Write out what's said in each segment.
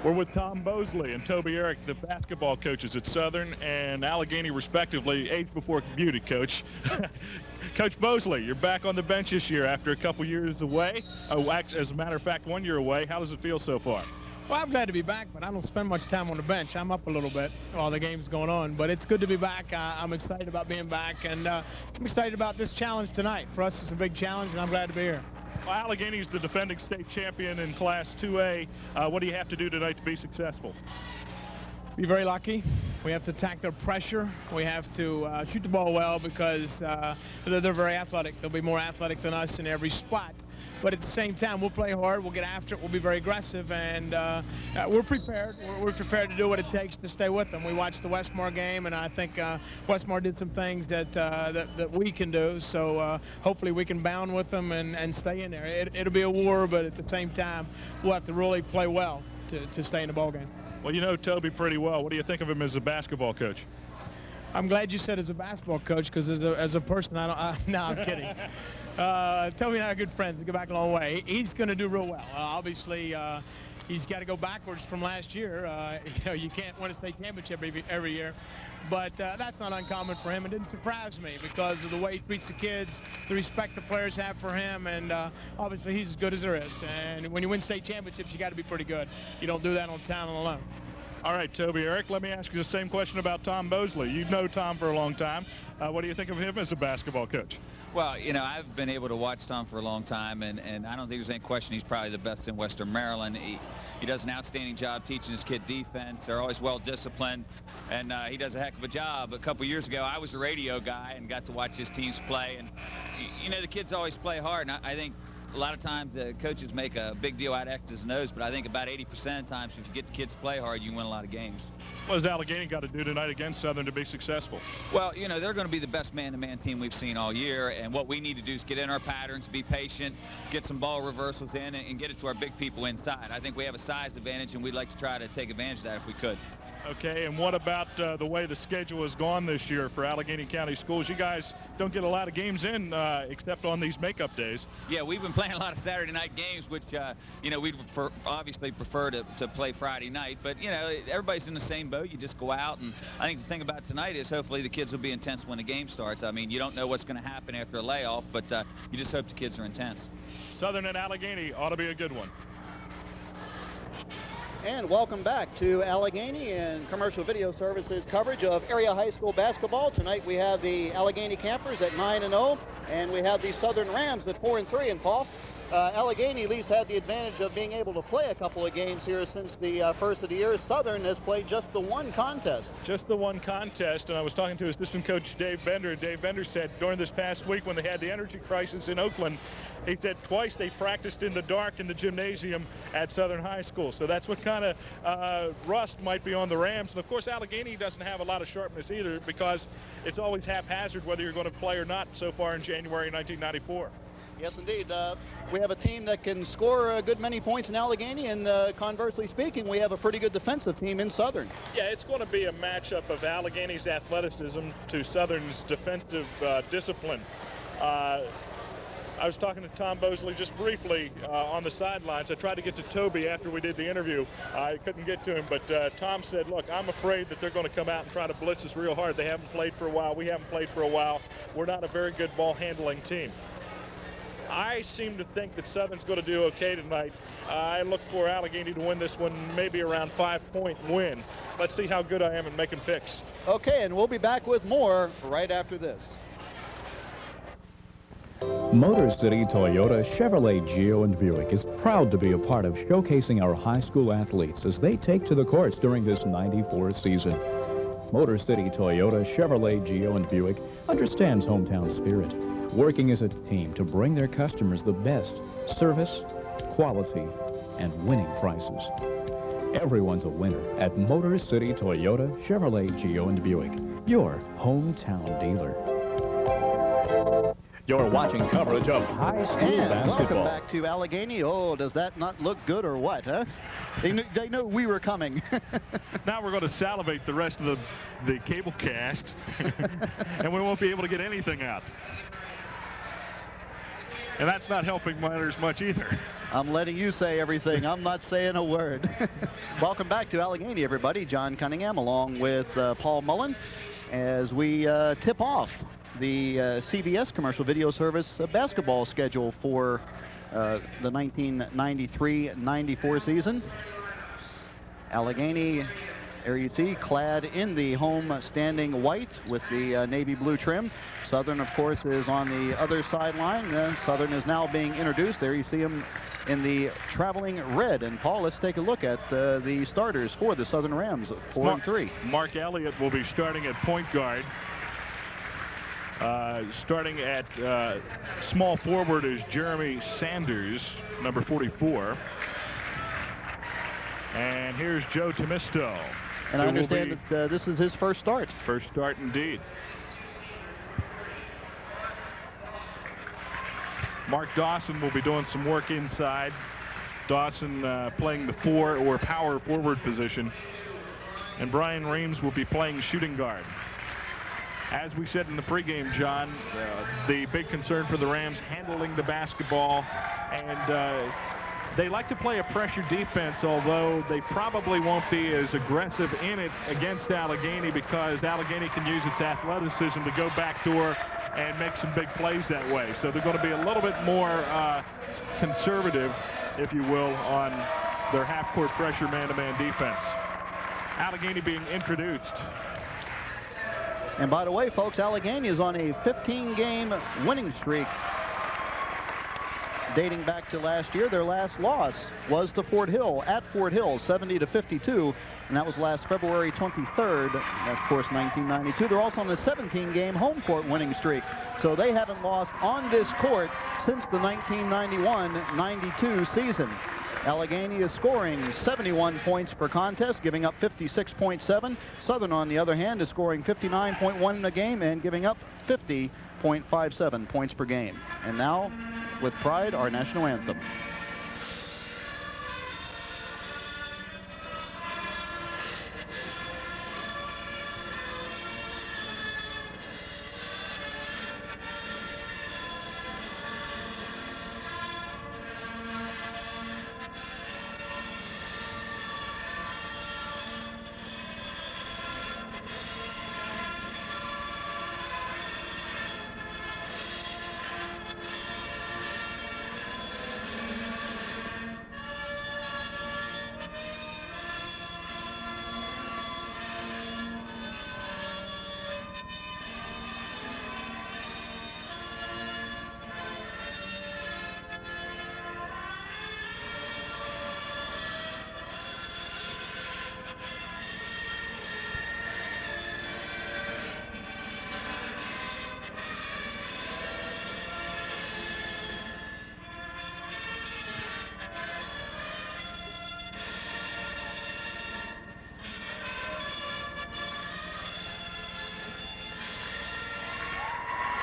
We're with Tom Mosley and Toby Eric, the basketball coaches at Southern and Allegheny, respectively. Age before beauty, Coach. Coach Mosley, you're back on the bench this year after a couple years away. As a matter of fact, 1 year away. How does it feel so far? Well, I'm glad to be back, but I don't spend much time on the bench. I'm up a little bit while the game's going on, but it's good to be back. I'm excited about being back, and I'm excited about this challenge tonight. For us, it's a big challenge, and I'm glad to be here. Well, Allegheny is the defending state champion in Class 2A. What do you have to do tonight to be successful? Be very lucky. We have to attack their pressure. We have to shoot the ball well because they're very athletic. They'll be more athletic than us in every spot. But at the same time, we'll play hard, we'll get after it, we'll be very aggressive, and we're prepared. We're prepared to do what it takes to stay with them. We watched the Westmore game, and I think Westmore did some things that we can do, so hopefully we can bound with them and stay in there. It'll be a war, but at the same time, we'll have to really play well to stay in the ball game. Well, you know Toby pretty well. What do you think of him as a basketball coach? I'm glad you said as a basketball coach, because as a person, no, I'm kidding. Toby and I are good friends. We go back a long way. He's going to do real well. Obviously, he's got to go backwards from last year. You can't win a state championship every year, but that's not uncommon for him. It didn't surprise me because of the way he treats the kids, the respect the players have for him, and obviously he's as good as there is. And when you win state championships, you got to be pretty good. You don't do that on talent alone. All right, Toby, Eric, let me ask you the same question about Tom Mosley. You know Tom for a long time. What do you think of him as a basketball coach? Well, you know, I've been able to watch Tom for a long time, and I don't think there's any question he's probably the best in Western Maryland. He does an outstanding job teaching his kid defense. They're always well-disciplined, and he does a heck of a job. A couple years ago, I was a radio guy and got to watch his teams play, and, you know, the kids always play hard, and I think a lot of times the coaches make a big deal out of X's and O's, but I think about 80% of the times if you get the kids to play hard, you win a lot of games. What has Allegheny got to do tonight against Southern to be successful? Well, you know, they're going to be the best man-to-man team we've seen all year, and what we need to do is get in our patterns, be patient, get some ball reversals in, and get it to our big people inside. I think we have a size advantage, and we'd like to try to take advantage of that if we could. Okay, and what about the way the schedule has gone this year for Allegheny County schools? You guys don't get a lot of games in except on these makeup days. Yeah, we've been playing a lot of Saturday night games, which, you know, we'd obviously prefer to play Friday night. But, you know, everybody's in the same boat. You just go out, and I think the thing about tonight is hopefully the kids will be intense when the game starts. I mean, you don't know what's going to happen after a layoff, but you just hope the kids are intense. Southern and Allegheny ought to be a good one. And welcome back to Allegheny and Commercial Video Services coverage of area high school basketball. Tonight we have the Allegheny Campers at 9-0, and we have the Southern Rams at 4-3. And Paul, Allegheny at least had the advantage of being able to play a couple of games here since the first of the year. Southern has played just the one contest. Just the one contest, and I was talking to assistant coach Dave Bender. Dave Bender said during this past week when they had the energy crisis in Oakland, he said twice they practiced in the dark in the gymnasium at Southern High School. So that's what kind of rust might be on the Rams. And, of course, Allegheny doesn't have a lot of sharpness either because it's always haphazard whether you're going to play or not so far in January 1994. Yes, indeed. We have a team that can score a good many points in Allegheny, and conversely speaking, we have a pretty good defensive team in Southern. Yeah, it's going to be a matchup of Allegheny's athleticism to Southern's defensive discipline. I was talking to Tom Mosley just briefly on the sidelines. I tried to get to Toby after we did the interview. I couldn't get to him, but Tom said, look, I'm afraid that they're going to come out and try to blitz us real hard. They haven't played for a while. We haven't played for a while. We're not a very good ball handling team. I seem to think that Southern's going to do okay tonight. I look for Allegheny to win this one, maybe around 5-point win. Let's see how good I am at making picks. Okay, and we'll be back with more right after this. Motor City Toyota, Chevrolet, Geo, and Buick is proud to be a part of showcasing our high school athletes as they take to the courts during this '94 season. Motor City Toyota, Chevrolet, Geo, and Buick understands hometown spirit, working as a team to bring their customers the best service, quality, and winning prices. Everyone's a winner at Motor City Toyota, Chevrolet, Geo, and Buick, your hometown dealer. You're watching coverage of high school basketball. Welcome back to Allegheny. Oh, does that not look good or what, huh? They know we were coming. Now we're going to salivate the rest of the cable cast, and we won't be able to get anything out. And that's not helping matters much either. I'm letting you say everything. I'm not saying a word. Welcome back to Allegheny, everybody. John Cunningham along with Paul Mullen as we tip off the CBS Commercial Video Service basketball schedule for the 1993-94 season. Allegheny, there you see, clad in the home standing white with the navy blue trim. Southern, of course, is on the other sideline. Southern is now being introduced. There you see him in the traveling red. And Paul, let's take a look at the starters for the Southern Rams, 4 and 3. Mark Elliott will be starting at point guard. Starting at small forward is Jeremy Sanders, number 44. And here's Joe Tomisto. And I understand that this is his first start. First start indeed. Mark Dawson will be doing some work inside. Dawson playing the 4 or power forward position. And Brian Reams will be playing shooting guard. As we said in the pregame, John, the big concern for the Rams handling the basketball, and they like to play a pressure defense, although they probably won't be as aggressive in it against Allegheny because Allegheny can use its athleticism to go backdoor and make some big plays that way. So they're going to be a little bit more conservative, if you will, on their half-court pressure man-to-man defense. Allegheny being introduced. And by the way, folks, Allegheny is on a 15-game winning streak dating back to last year. Their last loss was to Fort Hill, at Fort Hill, 70-52, and that was last February 23rd, of course, 1992. They're also on a 17-game home court winning streak, so they haven't lost on this court since the 1991-92 season. Allegheny is scoring 71 points per contest, giving up 56.7. Southern, on the other hand, is scoring 59.1 a game and giving up 50.57 points per game. And now, with pride, our national anthem.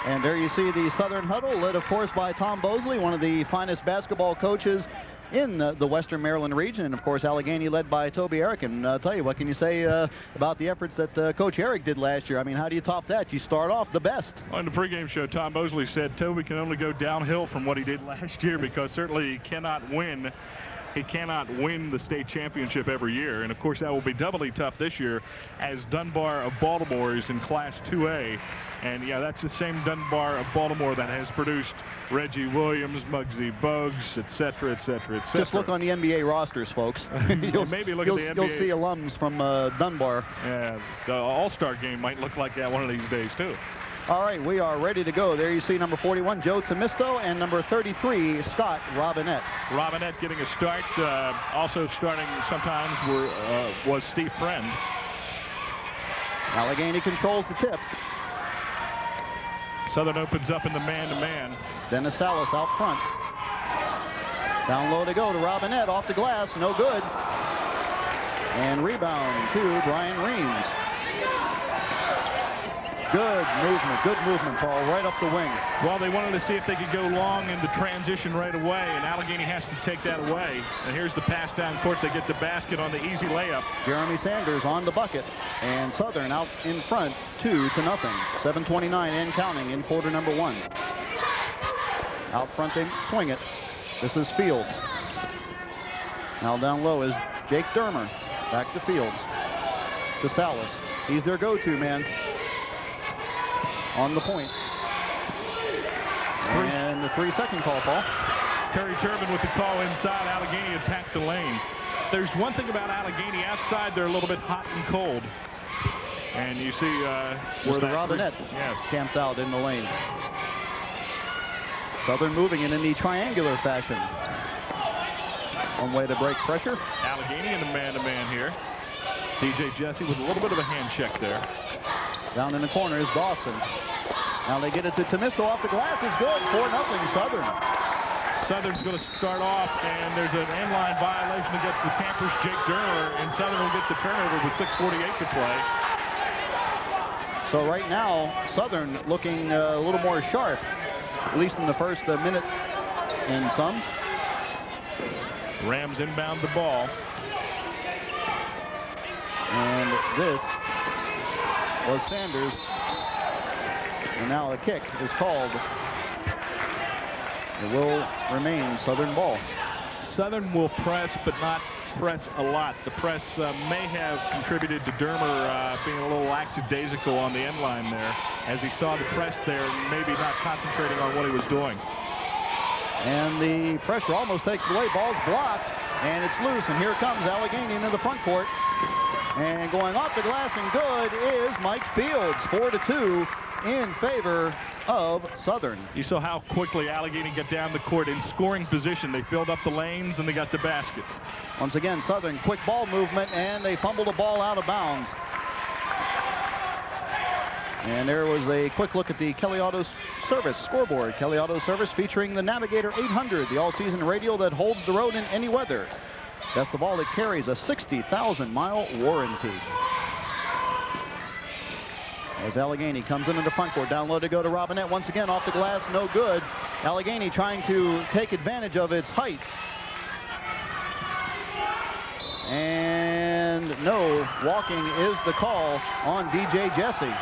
And there you see the Southern huddle, led, of course, by Tom Bosley, one of the finest basketball coaches in the Western Maryland region. And, of course, Allegheny led by Toby Eric. And I'll tell you, what can you say about the efforts that Coach Eric did last year? I mean, how do you top that? You start off the best. On the pregame show, Tom Bosley said Toby can only go downhill from what he did last year because certainly he cannot win. He cannot win the state championship every year. And, of course, that will be doubly tough this year as Dunbar of Baltimore is in Class 2A. And, yeah, that's the same Dunbar of Baltimore that has produced Reggie Williams, Muggsy Bogues, et cetera, et cetera, et cetera. Just look on the NBA rosters, folks. Maybe look at the NBA. You'll see alums from Dunbar. Yeah, the All-Star game might look like that one of these days, too. All right, we are ready to go. There you see number 41, Joe Tomisto, and number 33, Scott Robinette. Robinette getting a start. Also starting sometimes was Steve Friend. Allegheny controls the tip. Southern opens up in the man-to-man. Dennis Salas out front. Down low to go to Robinette, off the glass, no good. And rebound to Brian Reams. Good movement, Paul, right up the wing. Well, they wanted to see if they could go long in the transition right away, and Allegheny has to take that away. And here's the pass down court. They get the basket on the easy layup. Jeremy Sanders on the bucket, and Southern out in front, 2-0. 7:29 and counting in quarter number 1. Out front, they swing it. This is Fields. Now down low is Jake Dermer. Back to Fields. To Salas. He's their go-to man. On the point. And the 3-second call, Paul. Terry Turbin with the call inside. Allegheny had packed the lane. There's one thing about Allegheny. Outside, they're a little bit hot and cold. And you see where Mr. Robinette camped out in the lane. Southern moving it in the triangular fashion. One way to break pressure. Allegheny in the man-to-man here. DJ Jesse with a little bit of a hand check there. Down in the corner is Dawson. Now they get it to Tomisto off the glass. Is good. 4-0 Southern. Southern's going to start off, and there's an end-line violation against the campers, Jake Dermer, and Southern will get the turnover with 6:48 to play. So right now, Southern looking a little more sharp, at least in the first minute and some. Rams inbound the ball. And this was Sanders. And now a kick is called. It will remain Southern ball. Southern will press, but not press a lot. The press may have contributed to Dermer being a little lackadaisical on the end line there, as he saw the press there, maybe not concentrating on what he was doing. And the pressure almost takes it away. Ball's blocked, and it's loose. And here comes Allegheny into the front court. And going off the glass and good is Mike Fields. 4-2 in favor of Southern. You saw how quickly Allegheny got down the court in scoring position. They filled up the lanes and they got the basket. Once again, Southern quick ball movement, and they fumbled the ball out of bounds. And there was a quick look at the Kelly Auto Service scoreboard. Kelly Auto Service featuring the Navigator 800, the all-season radio that holds the road in any weather. Best of all, it carries a 60,000-mile warranty. As Allegheny comes into the front court, down low to go to Robinette. Once again, off the glass, no good. Allegheny trying to take advantage of its height. And no, walking is the call on DJ Jesse.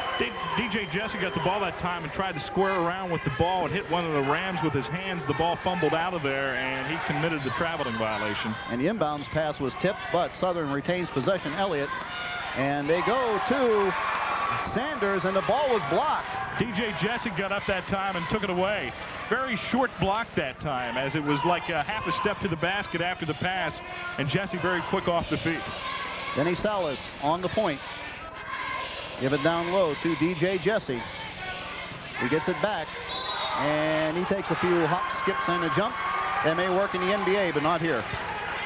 DJ Jesse got the ball that time and tried to square around with the ball and hit one of the Rams with his hands. The ball fumbled out of there, and he committed the traveling violation. And the inbounds pass was tipped, but Southern retains possession. Elliott, and they go to Sanders, and the ball was blocked. DJ Jesse got up that time and took it away. Very short block that time, as it was like a half a step to the basket after the pass, and Jesse very quick off the feet. Denny Salas on the point. Give it down low to DJ Jesse. He gets it back, and he takes a few hops, skips, and a jump. That may work in the NBA, but not here.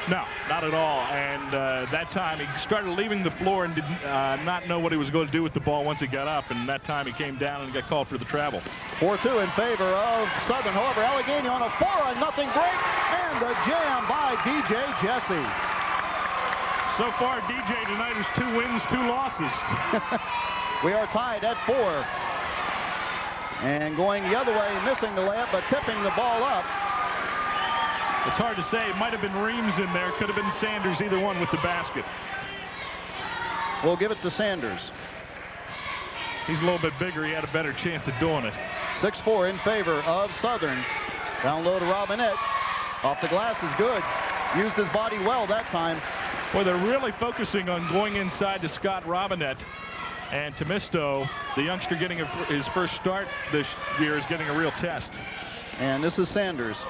No, not at all. And that time he started leaving the floor and did not know what he was going to do with the ball once he got up. And that time he came down and got called for the travel. 4-2 in favor of Southern. However, Allegheny on a 4-0 break, and the jam by DJ Jesse. So far, DJ tonight is 2 wins, 2 losses. We are tied at 4. And going the other way, missing the layup, but tipping the ball up. It's hard to say. It might have been Reams in there. Could have been Sanders, either one with the basket. We'll give it to Sanders. He's a little bit bigger. He had a better chance of doing it. 6-4 in favor of Southern. Down low to Robinette. Off the glass is good. Used his body well that time. Boy, they're really focusing on going inside to Scott Robinette. And Tomisto, the youngster getting his first start this year, is getting a real test. And this is Sanders.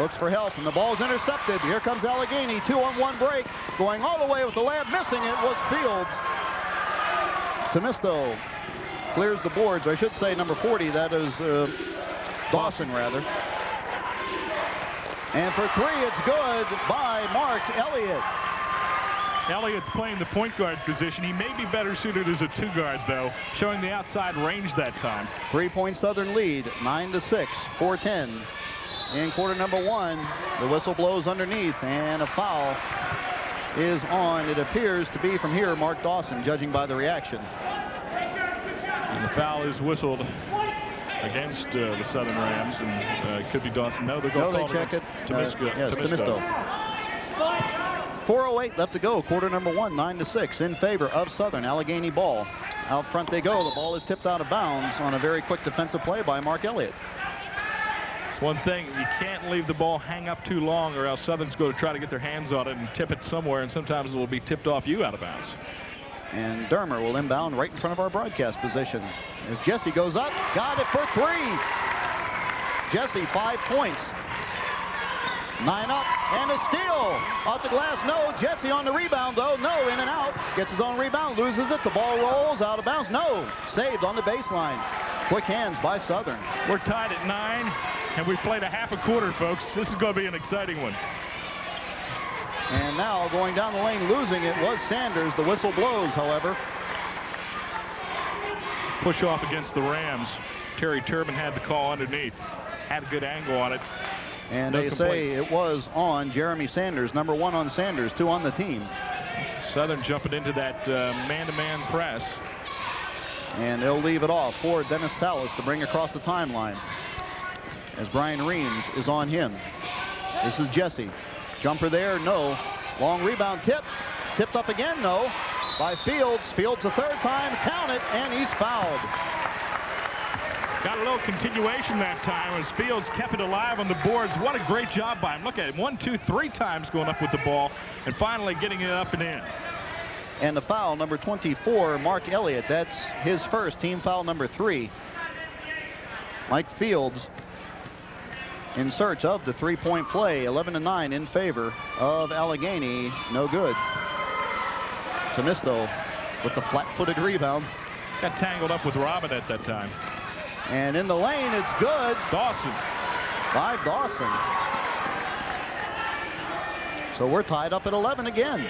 Looks for help, and the ball's intercepted. Here comes Allegheny, 2-on-1 break. Going all the way with the layup, missing it was Fields. Tomisto clears the boards. I should say number 40, that is Dawson, rather. And for 3, it's good by Mark Elliott. Elliott's playing the point guard position. He may be better suited as a 2-guard, though, showing the outside range that time. 3-point Southern lead, 9-6, 4-10. In quarter number 1, the whistle blows underneath, and a foul is on. It appears to be from here, Mark Dawson, judging by the reaction. And the foul is whistled against the Southern Rams, and it could be Dawson. No, they're going to check it. Tomisto. 4:08 left to go. Quarter number 1, 9-6 in favor of Southern. Allegheny ball. Out front they go. The ball is tipped out of bounds on a very quick defensive play by Mark Elliott. One thing, you can't leave the ball hang up too long, or else Southern's going to try to get their hands on it and tip it somewhere, and sometimes it will be tipped off you out of bounds. And Dermer will inbound right in front of our broadcast position. As Jesse goes up, got it for 3. Jesse, 5 points. 9 up, and a steal. Off the glass, no. Jesse on the rebound, though. No, in and out. Gets his own rebound, loses it. The ball rolls out of bounds. No, saved on the baseline. Quick hands by Southern. We're tied at 9, and we've played a half a quarter, folks. This is going to be an exciting one. And now going down the lane, losing it was Sanders. The whistle blows, however. Push off against the Rams. Terry Turbin had the call underneath. Had a good angle on it. And they say it was on Jeremy Sanders. Number 1 on Sanders, 2 on the team. Southern jumping into that man-to-man press. And they'll leave it off for Dennis Salas to bring across the timeline. As Brian Reams is on him. This is Jesse. Jumper there, no. Long rebound tip. Tipped up again, no. By Fields. Fields the 3rd time. Count it, and he's fouled. Got a little continuation that time as Fields kept it alive on the boards. What a great job by him. Look at him. 1, 2, 3 times going up with the ball and finally getting it up and in. And the foul, number 24, Mark Elliott. That's his first, team foul number 3. Mike Fields in search of the 3-point play. 11-9 in favor of Allegheny. No good. Tomisto with the flat-footed rebound. Got tangled up with Robin at that time. And in the lane, it's good. Dawson. By Dawson. So we're tied up at 11 again.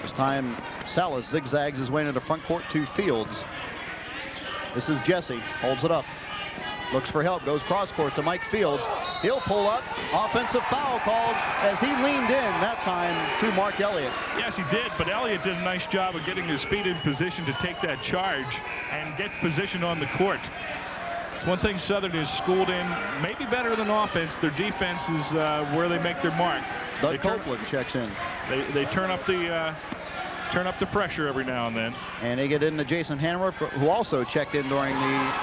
This time, Salas zigzags his way into the front court to Fields. This is Jesse. Holds it up. Looks for help. Goes cross court to Mike Fields. He'll pull up. Offensive foul called as he leaned in that time to Mark Elliott. Yes, he did, but Elliott did a nice job of getting his feet in position to take that charge and get position on the court. It's one thing Southern is schooled in, maybe better than offense. Their defense is where they make their mark. Doug Copeland checks in. They turn up the pressure every now and then. And they get into Jason Hamrick, who also checked in during the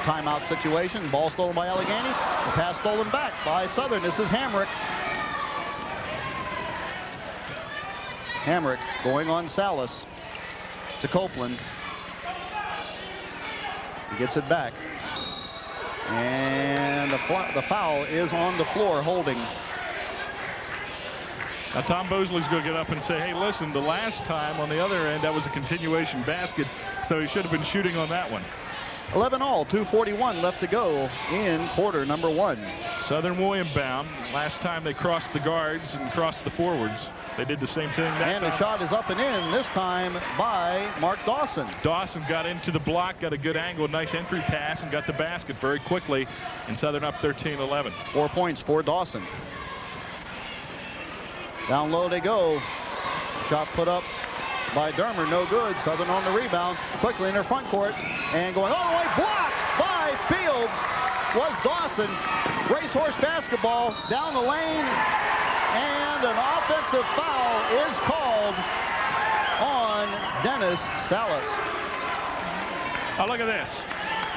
timeout situation. Ball stolen by Allegheny. The pass stolen back by Southern. This is Hamrick. Hamrick going on Salas to Copeland. He gets it back. And the foul is on the floor, holding. Now Tom Bosley's going to get up and say, hey, listen, the last time on the other end, that was a continuation basket, so he should have been shooting on that one. 11 all, 2:41 left to go in quarter number 1. Southern will inbound. Last time they crossed the guards and crossed the forwards. They did the same thing that time. And the shot is up and in, this time by Mark Dawson. Dawson got into the block, got a good angle, nice entry pass, and got the basket very quickly. And Southern up 13-11. 4 points for Dawson. Down low they go. Shot put up by Dermer, no good. Southern on the rebound, quickly in their front court, and going all the way, blocked by Fields was Dawson. Racehorse basketball down the lane, and an offensive foul is called on Dennis Salas. Oh, look at this.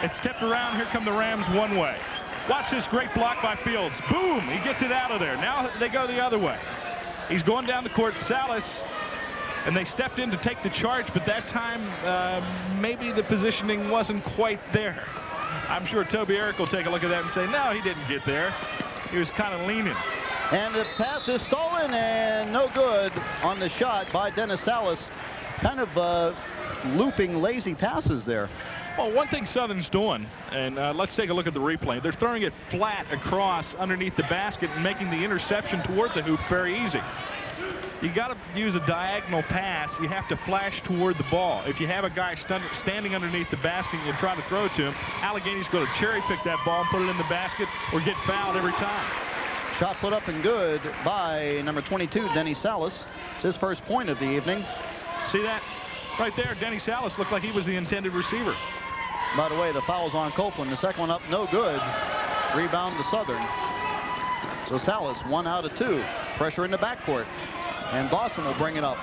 It's tipped around. Here come the Rams one way. Watch this great block by Fields. Boom, he gets it out of there. Now they go the other way. He's going down the court. Salas, and they stepped in to take the charge, but that time maybe the positioning wasn't quite there. I'm sure Toby Eric will take a look at that and say, no, he didn't get there. He was kind of leaning. And the pass is stolen and no good on the shot by Dennis Salas. Kind of looping lazy passes there. Well, one thing Southern's doing, and let's take a look at the replay. They're throwing it flat across underneath the basket and making the interception toward the hoop very easy. You got to use a diagonal pass. You have to flash toward the ball. If you have a guy standing underneath the basket and you try to throw it to him, Allegheny's going to cherry pick that ball and put it in the basket or get fouled every time. Shot put up and good by number 22, Denny Salas. It's his first point of the evening. See that? Right there, Denny Salas looked like he was the intended receiver. By the way, the foul's on Copeland. The second one up, no good. Rebound to Southern. So Salas, 1 out of 2. Pressure in the backcourt. And Dawson will bring it up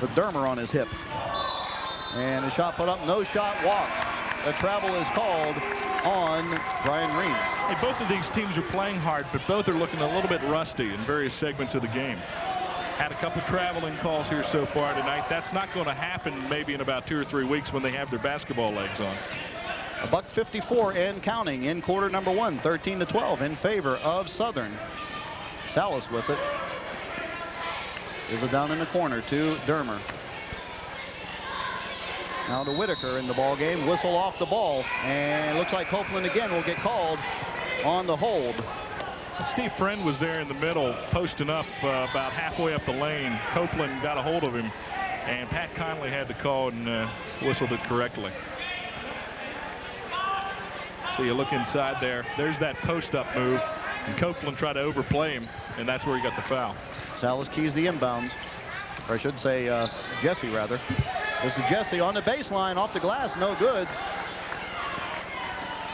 with Dermer on his hip. And the shot put up, no shot, walk. The travel is called on Brian Reams. Hey, both of these teams are playing hard, but both are looking a little bit rusty in various segments of the game. Had a couple traveling calls here so far tonight. That's not going to happen maybe in about 2 or 3 weeks when they have their basketball legs on. $1:54 and counting in quarter number 1, 13-12 in favor of Southern. Salas with it. Gives it down in the corner to Dermer. Now to Whitaker in the ball game. Whistle off the ball, and looks like Copeland again will get called on the hold. Steve Friend was there in the middle, posting up about halfway up the lane. Copeland got a hold of him, and Pat Conley had to call and whistled it correctly. So you look inside there. There's that post-up move, and Copeland tried to overplay him, and that's where he got the foul. Salas keys the inbounds, or I should say Jesse rather. This is Jesse on the baseline, off the glass, no good.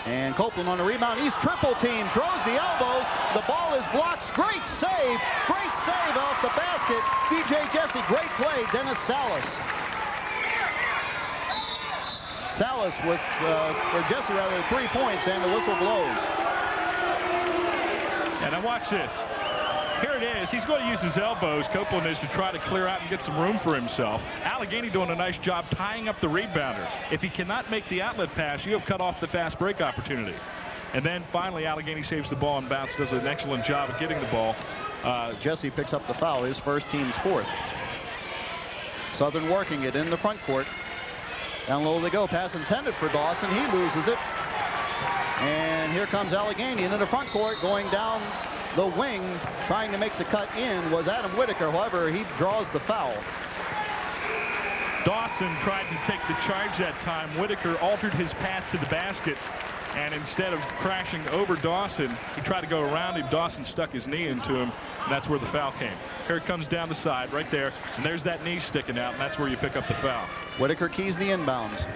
And Copeland on the rebound. He's triple team, throws the elbows. The ball is blocked. Great save off the basket. DJ Jesse, great play. Dennis Salas. Salas with, or Jesse rather, 3 points, and the whistle blows. And now watch this. Here it is. He's going to use his elbows, Copeland is, to try to clear out and get some room for himself. Allegheny doing a nice job tying up the rebounder. If he cannot make the outlet pass, you have cut off the fast break opportunity. And then finally Allegheny saves the ball and bounce, does an excellent job of getting the ball. Jesse picks up the foul, his first, team's fourth. Southern working it in the front court. Down low they go. Pass intended for Dawson. He loses it. And here comes Allegheny into the front court, going down the wing, trying to make the cut in was Adam Whitaker. However, he draws the foul. Dawson tried to take the charge that time. Whitaker altered his path to the basket, and instead of crashing over Dawson, he tried to go around him. Dawson stuck his knee into him, and that's where the foul came. Here it comes down the side right there, and there's that knee sticking out, and that's where you pick up the foul. Whitaker keys the inbounds.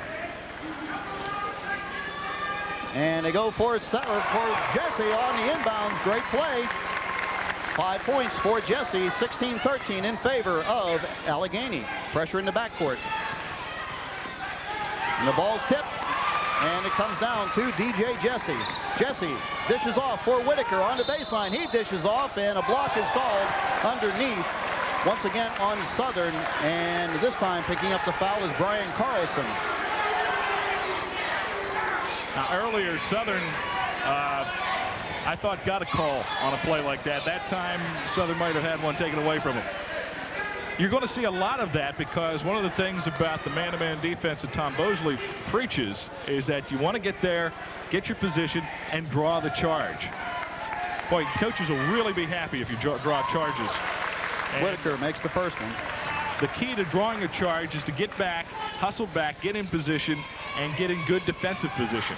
And they go for Jesse on the inbounds. Great play. 5 points for Jesse. 16-13 in favor of Allegheny. Pressure in the backcourt. And the ball's tipped. And it comes down to DJ Jesse. Jesse dishes off for Whitaker on the baseline. He dishes off, and a block is called underneath. Once again on Southern. And this time picking up the foul is Brian Carlson. Now, earlier, Southern, I thought, got a call on a play like that. That time, Southern might have had one taken away from him. You're going to see a lot of that because one of the things about the man-to-man defense that Tom Bosley preaches is that you want to get there, get your position, and draw the charge. Boy, coaches will really be happy if you draw charges. And Whitaker makes the first one. the key to drawing a charge is to get back, hustle back, get in position, and get in good defensive position.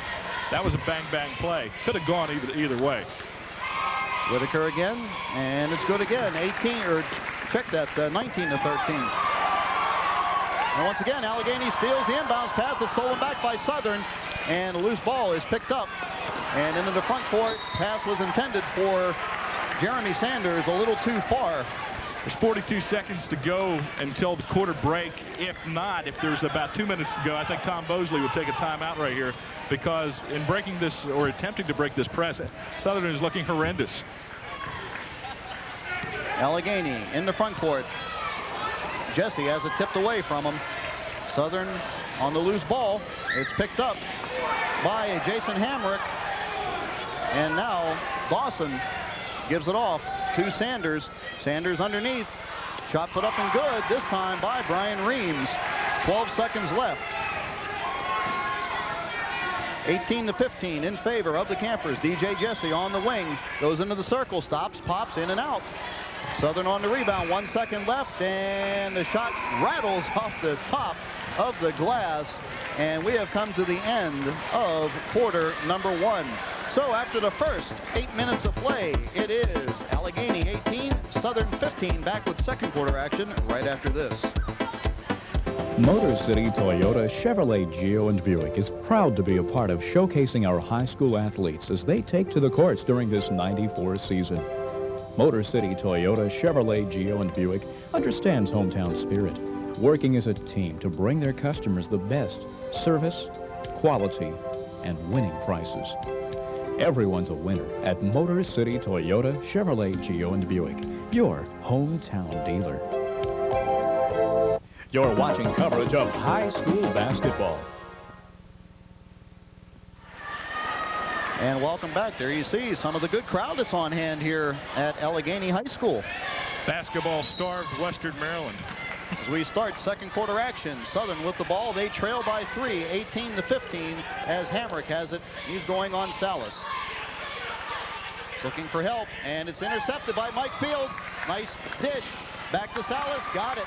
That was a bang-bang play. Could have gone either way. Whitaker again, and it's good again. 18, or check that, 19-13. And once again, Allegheny steals the inbounds pass. It's stolen back by Southern, and a loose ball is picked up. And into the front court, pass was intended for Jeremy Sanders, a little too far. There's 42 seconds to go until the quarter break. If not, if there's about 2 minutes to go, I think Tom Bosley would take a timeout right here, because in breaking this, or attempting to break this press, Southern is looking horrendous. Allegheny in the front court. Jesse has it tipped away from him. Southern on the loose ball. It's picked up by Jason Hamrick. And now Dawson gives it off to Sanders. Sanders underneath. Shot put up and good, this time by Brian Reams. 12 seconds left. 18-15 in favor of the Campers. DJ Jesse on the wing. Goes into the circle, stops, pops in and out. Southern on the rebound, 1 second left, and the shot rattles off the top of the glass. And we have come to the end of quarter number one. So after the first 8 minutes of play, it is Allegheny 18, Southern 15. Back with second quarter action right after this. Motor City Toyota, Chevrolet, Geo, and Buick is proud to be a part of showcasing our high school athletes as they take to the courts during this '94 season. Motor City Toyota, Chevrolet, Geo, and Buick understands hometown spirit, working as a team to bring their customers the best service, quality, and winning prizes. Everyone's a winner at Motor City Toyota, Chevrolet, Geo, and Buick, your hometown dealer. You're watching coverage of high school basketball. And welcome back. There you see some of the good crowd that's on hand here at Allegheny High School. Basketball-starved Western Maryland. As we start second quarter action, Southern with the ball. They trail by 3, 18-15, as Hamrick has it. He's going on Salas. Looking for help, and it's intercepted by Mike Fields. Nice dish. Back to Salas. Got it.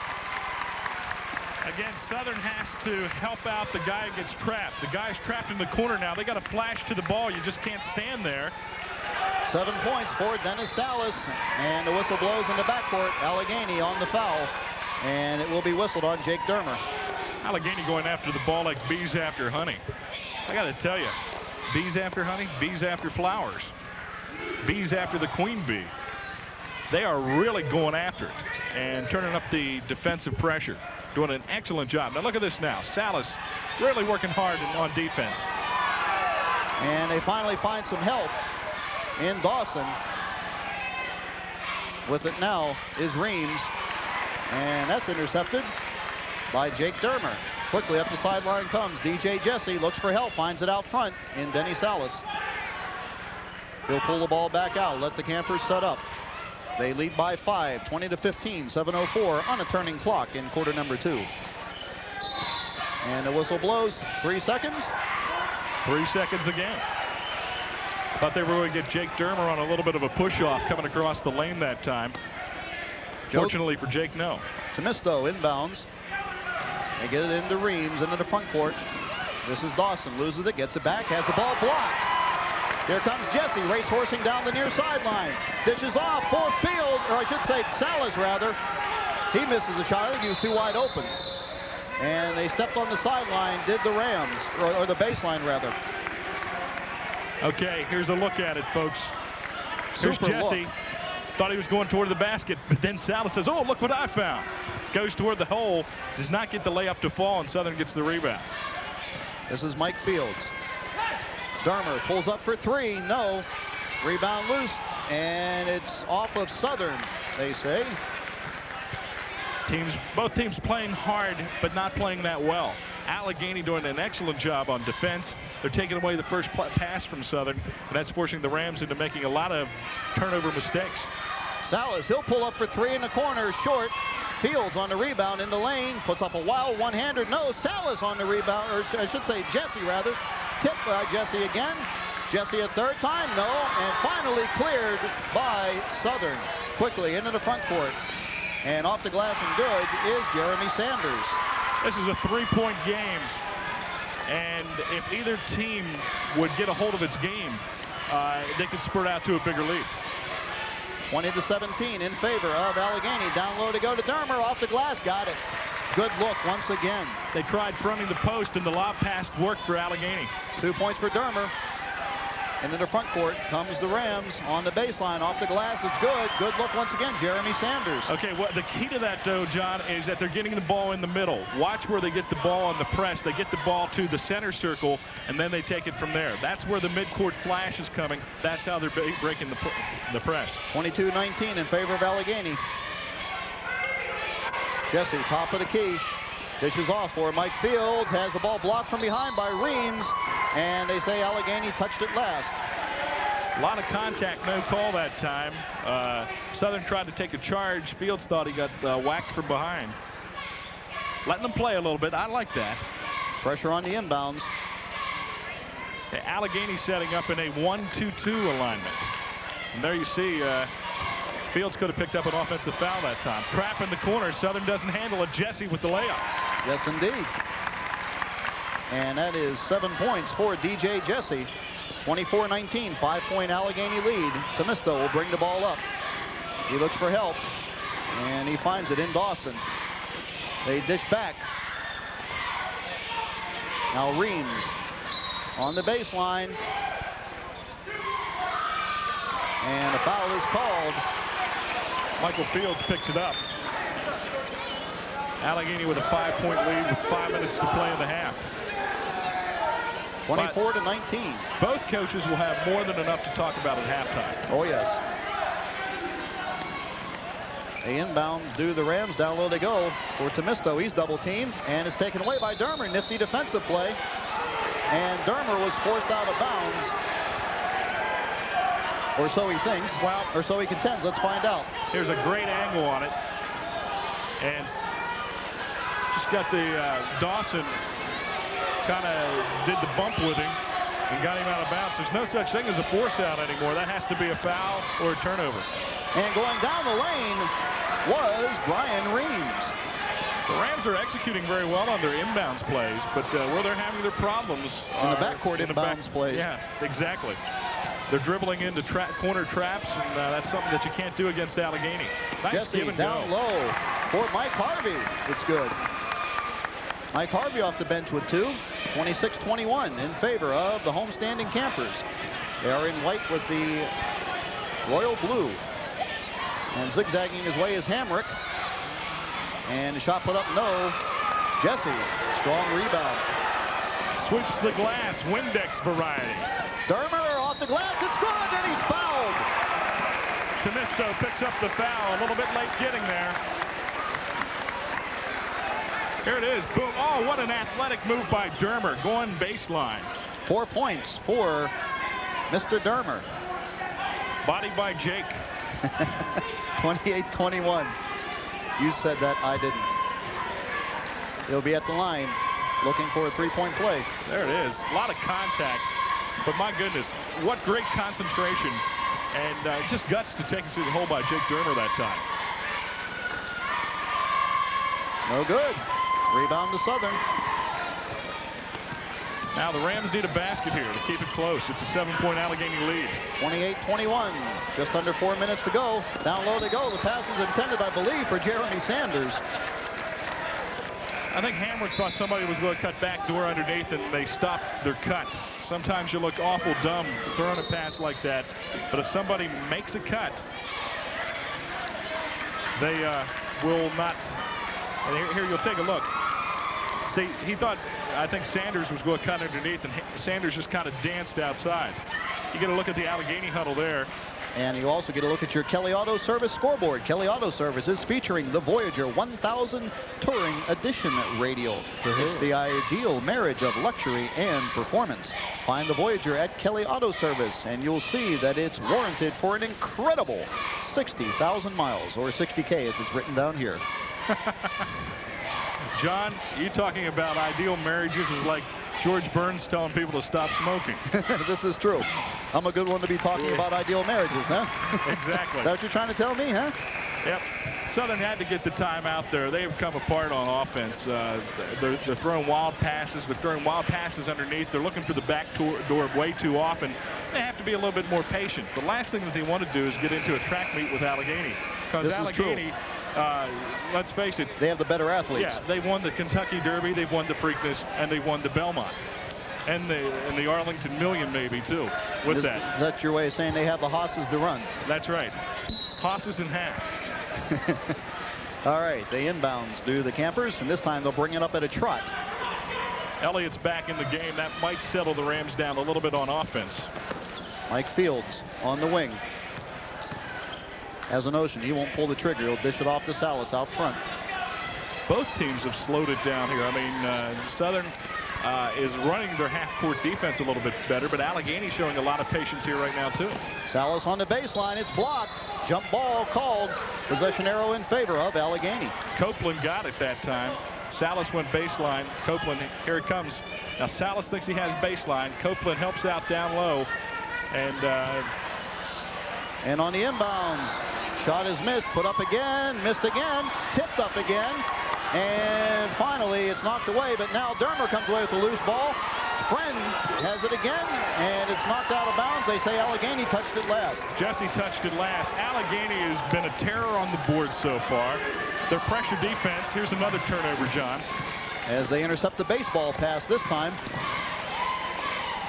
Again, Southern has to help out the guy who gets trapped. The guy's trapped in the corner now. They got to flash to the ball. You just can't stand there. 7 points for Dennis Salas, and the whistle blows in the backcourt. Allegheny on the foul, and it will be whistled on Jake Dermer. Allegheny going after the ball like bees after honey. I got to tell you, bees after honey, bees after flowers, bees after the queen bee. They are really going after it and turning up the defensive pressure. Doing an excellent job. Now look at this now. Salas really working hard on defense. And they finally find some help in Dawson. With it now is Reams. And that's intercepted by Jake Dermer. Quickly up the sideline comes DJ Jesse. Looks for help. Finds it out front in Denny Salas. He'll pull the ball back out. Let the campers set up. They lead by 5, 20-15, 7:04 on a turning clock in quarter number 2. And the whistle blows. 3 seconds. 3 seconds again. Thought they were going to get Jake Dermer on a little bit of a push-off coming across the lane that time. Fortunately for Jake, no. Tomisto inbounds. They get it into Reams, into the front court. This is Dawson. Loses it, gets it back, has the ball blocked. Here comes Jesse, racehorsing down the near sideline. Dishes off for Field, or I should say Salas rather. He misses the shot. I think he was too wide open. And they stepped on the sideline, did the Rams, or the baseline rather. Okay, here's a look at it, folks. Here's Super Jesse. Look. Thought he was going toward the basket, but then Salas says, oh, look what I found. Goes toward the hole, does not get the layup to fall, and Southern gets the rebound. This is Mike Fields. Dermer pulls up for 3. No. Rebound loose, and it's off of Southern, they say. Both teams playing hard, but not playing that well. Allegheny doing an excellent job on defense. They're taking away the first pass from Southern, and that's forcing the Rams into making a lot of turnover mistakes. Salas, he'll pull up for 3 in the corner, short. Fields on the rebound in the lane, puts up a wild one-hander. No, Salas on the rebound, or I should say Jesse rather. Tip by Jesse again. Jesse a third time, no, and finally cleared by Southern. Quickly into the front court. And off the glass and good is Jeremy Sanders. This is a 3-point game, and if either team would get a hold of its game, they could spurt out to a bigger lead. 20-17 in favor of Allegheny. Down low to go to Dermer, off the glass, got it. Good look once again. They tried fronting the post, and the lob pass worked for Allegheny. 2 points for Dermer. Into the front court comes the Rams on the baseline, off the glass. It's good. Good look once again, Jeremy Sanders. Okay, well, the key to that, though, John, is that they're getting the ball in the middle. Watch where they get the ball on the press. They get the ball to the center circle, and then they take it from there. That's where the midcourt flash is coming. That's how they're breaking the press. 22-19 in favor of Allegheny. Jesse, top of the key. Dishes off for Mike Fields. Has the ball blocked from behind by Reams. And they say Allegheny touched it last. A lot of contact, no call that time. Southern tried to take a charge. Fields thought he got whacked from behind. Letting them play a little bit. I like that. Pressure on the inbounds. Okay, Allegheny setting up in a 1-2-2 alignment. And there you see Fields could have picked up an offensive foul that time. Trap in the corner. Southern doesn't handle it. Jesse with the layup. Yes, indeed. And that is 7 points for DJ Jesse. 24-19, 5-point Allegheny lead. Tomisto will bring the ball up. He looks for help, and he finds it in Dawson. They dish back. Now Reams on the baseline. And a foul is called. Michael Fields picks it up. Allegheny with a 5-point lead with 5 minutes to play in the half. 24-19. Both coaches will have more than enough to talk about at halftime. Oh, yes. They inbound, do the Rams. Down low they go for Tomisto. He's double teamed, and it's taken away by Dermer. Nifty defensive play. And Dermer was forced out of bounds. Or so he thinks. Well, or so he contends. Let's find out. Here's a great angle on it. And just got the Dawson kind of did the bump with him and got him out of bounds. There's no such thing as a force out anymore. That has to be a foul or a turnover. And going down the lane was Brian Reams. The Rams are executing very well on their inbounds plays, but where they're having their problems in the backcourt inbounds plays. Yeah, exactly. They're dribbling into corner traps, and that's something that you can't do against Allegheny. Nice Jesse give and down go. low for Mike Harvey. It's good. Mike Harvey off the bench with 2. 26-21 in favor of the homestanding Campers. They are in white with the royal blue. And zigzagging his way is Hamrick. And the shot put up, no. Jesse, strong rebound. Sweeps the glass, Windex variety. Dermer off the glass, it's good, and he's fouled. Tomisto picks up the foul, a little bit late getting there. Here it is, boom. Oh, what an athletic move by Dermer, going baseline. 4 points for Mr. Dermer. Body by Jake. 28-21. You said that, I didn't. He'll be at the line looking for a three-point play. There it is. A lot of contact. But my goodness, what great concentration and just guts to take it through the hole by Jake Dermer that time. No good. Rebound to Southern. Now the Rams need a basket here to keep it close. It's a 7-point Allegheny lead. 28-21. Just under 4 minutes to go. Down low they go. The pass is intended, I believe, for Jeremy Sanders. I think Hamrick thought somebody was going to cut back door underneath, and they stopped their cut. Sometimes you look awful dumb throwing a pass like that, but if somebody makes a cut, they will not. And here you'll take a look. See, he thought, I think Sanders was going to cut underneath, and Sanders just kind of danced outside. You get a look at the Allegheny huddle there. And you also get a look at your Kelly Auto Service scoreboard. Kelly Auto Service is featuring the Voyager 1000 Touring Edition radio. It's the ideal marriage of luxury and performance. Find the Voyager at Kelly Auto Service, and you'll see that it's warranted for an incredible 60,000 miles, or 60K as it's written down here. John, you talking about ideal marriages is like George Burns telling people to stop smoking. This is true. I'm a good one to be talking about ideal marriages, huh? Exactly. Is that what you're trying to tell me, huh? Yep. Southern had to get the time out there. They've come apart on offense. They're throwing wild passes. They're throwing wild passes underneath. They're looking for the back door way too often. They have to be a little bit more patient. The last thing that they want to do is get into a track meet with Allegheny. Because Allegheny, let's face it, they have the better athletes. Yeah, they won the Kentucky Derby, they've won the Preakness, and they won the Belmont. And the Arlington Million maybe too with that. Is that your way of saying they have the hosses to run? That's right. Hosses in half. All right, they inbounds do the Campers, and this time they'll bring it up at a trot. Elliott's back in the game. That might settle the Rams down a little bit on offense. Mike Fields on the wing. Has a notion he won't pull the trigger. He'll dish it off to Salas out front. Both teams have slowed it down here. I mean, Southern is running their half-court defense a little bit better, but Allegheny showing a lot of patience here right now too. Salas on the baseline. It's blocked. Jump ball called. Possession arrow in favor of Allegheny. Copeland got it that time. Salas went baseline. Copeland, here it comes. Now Salas thinks he has baseline. Copeland helps out down low. And on the inbounds, shot is missed, put up again, missed again, tipped up again, and finally it's knocked away, but now Dermer comes away with the loose ball. Friend has it again, and it's knocked out of bounds. They say Allegheny touched it last. Jesse touched it last. Allegheny has been a terror on the board so far. Their pressure defense, here's another turnover, John. As they intercept the baseball pass this time.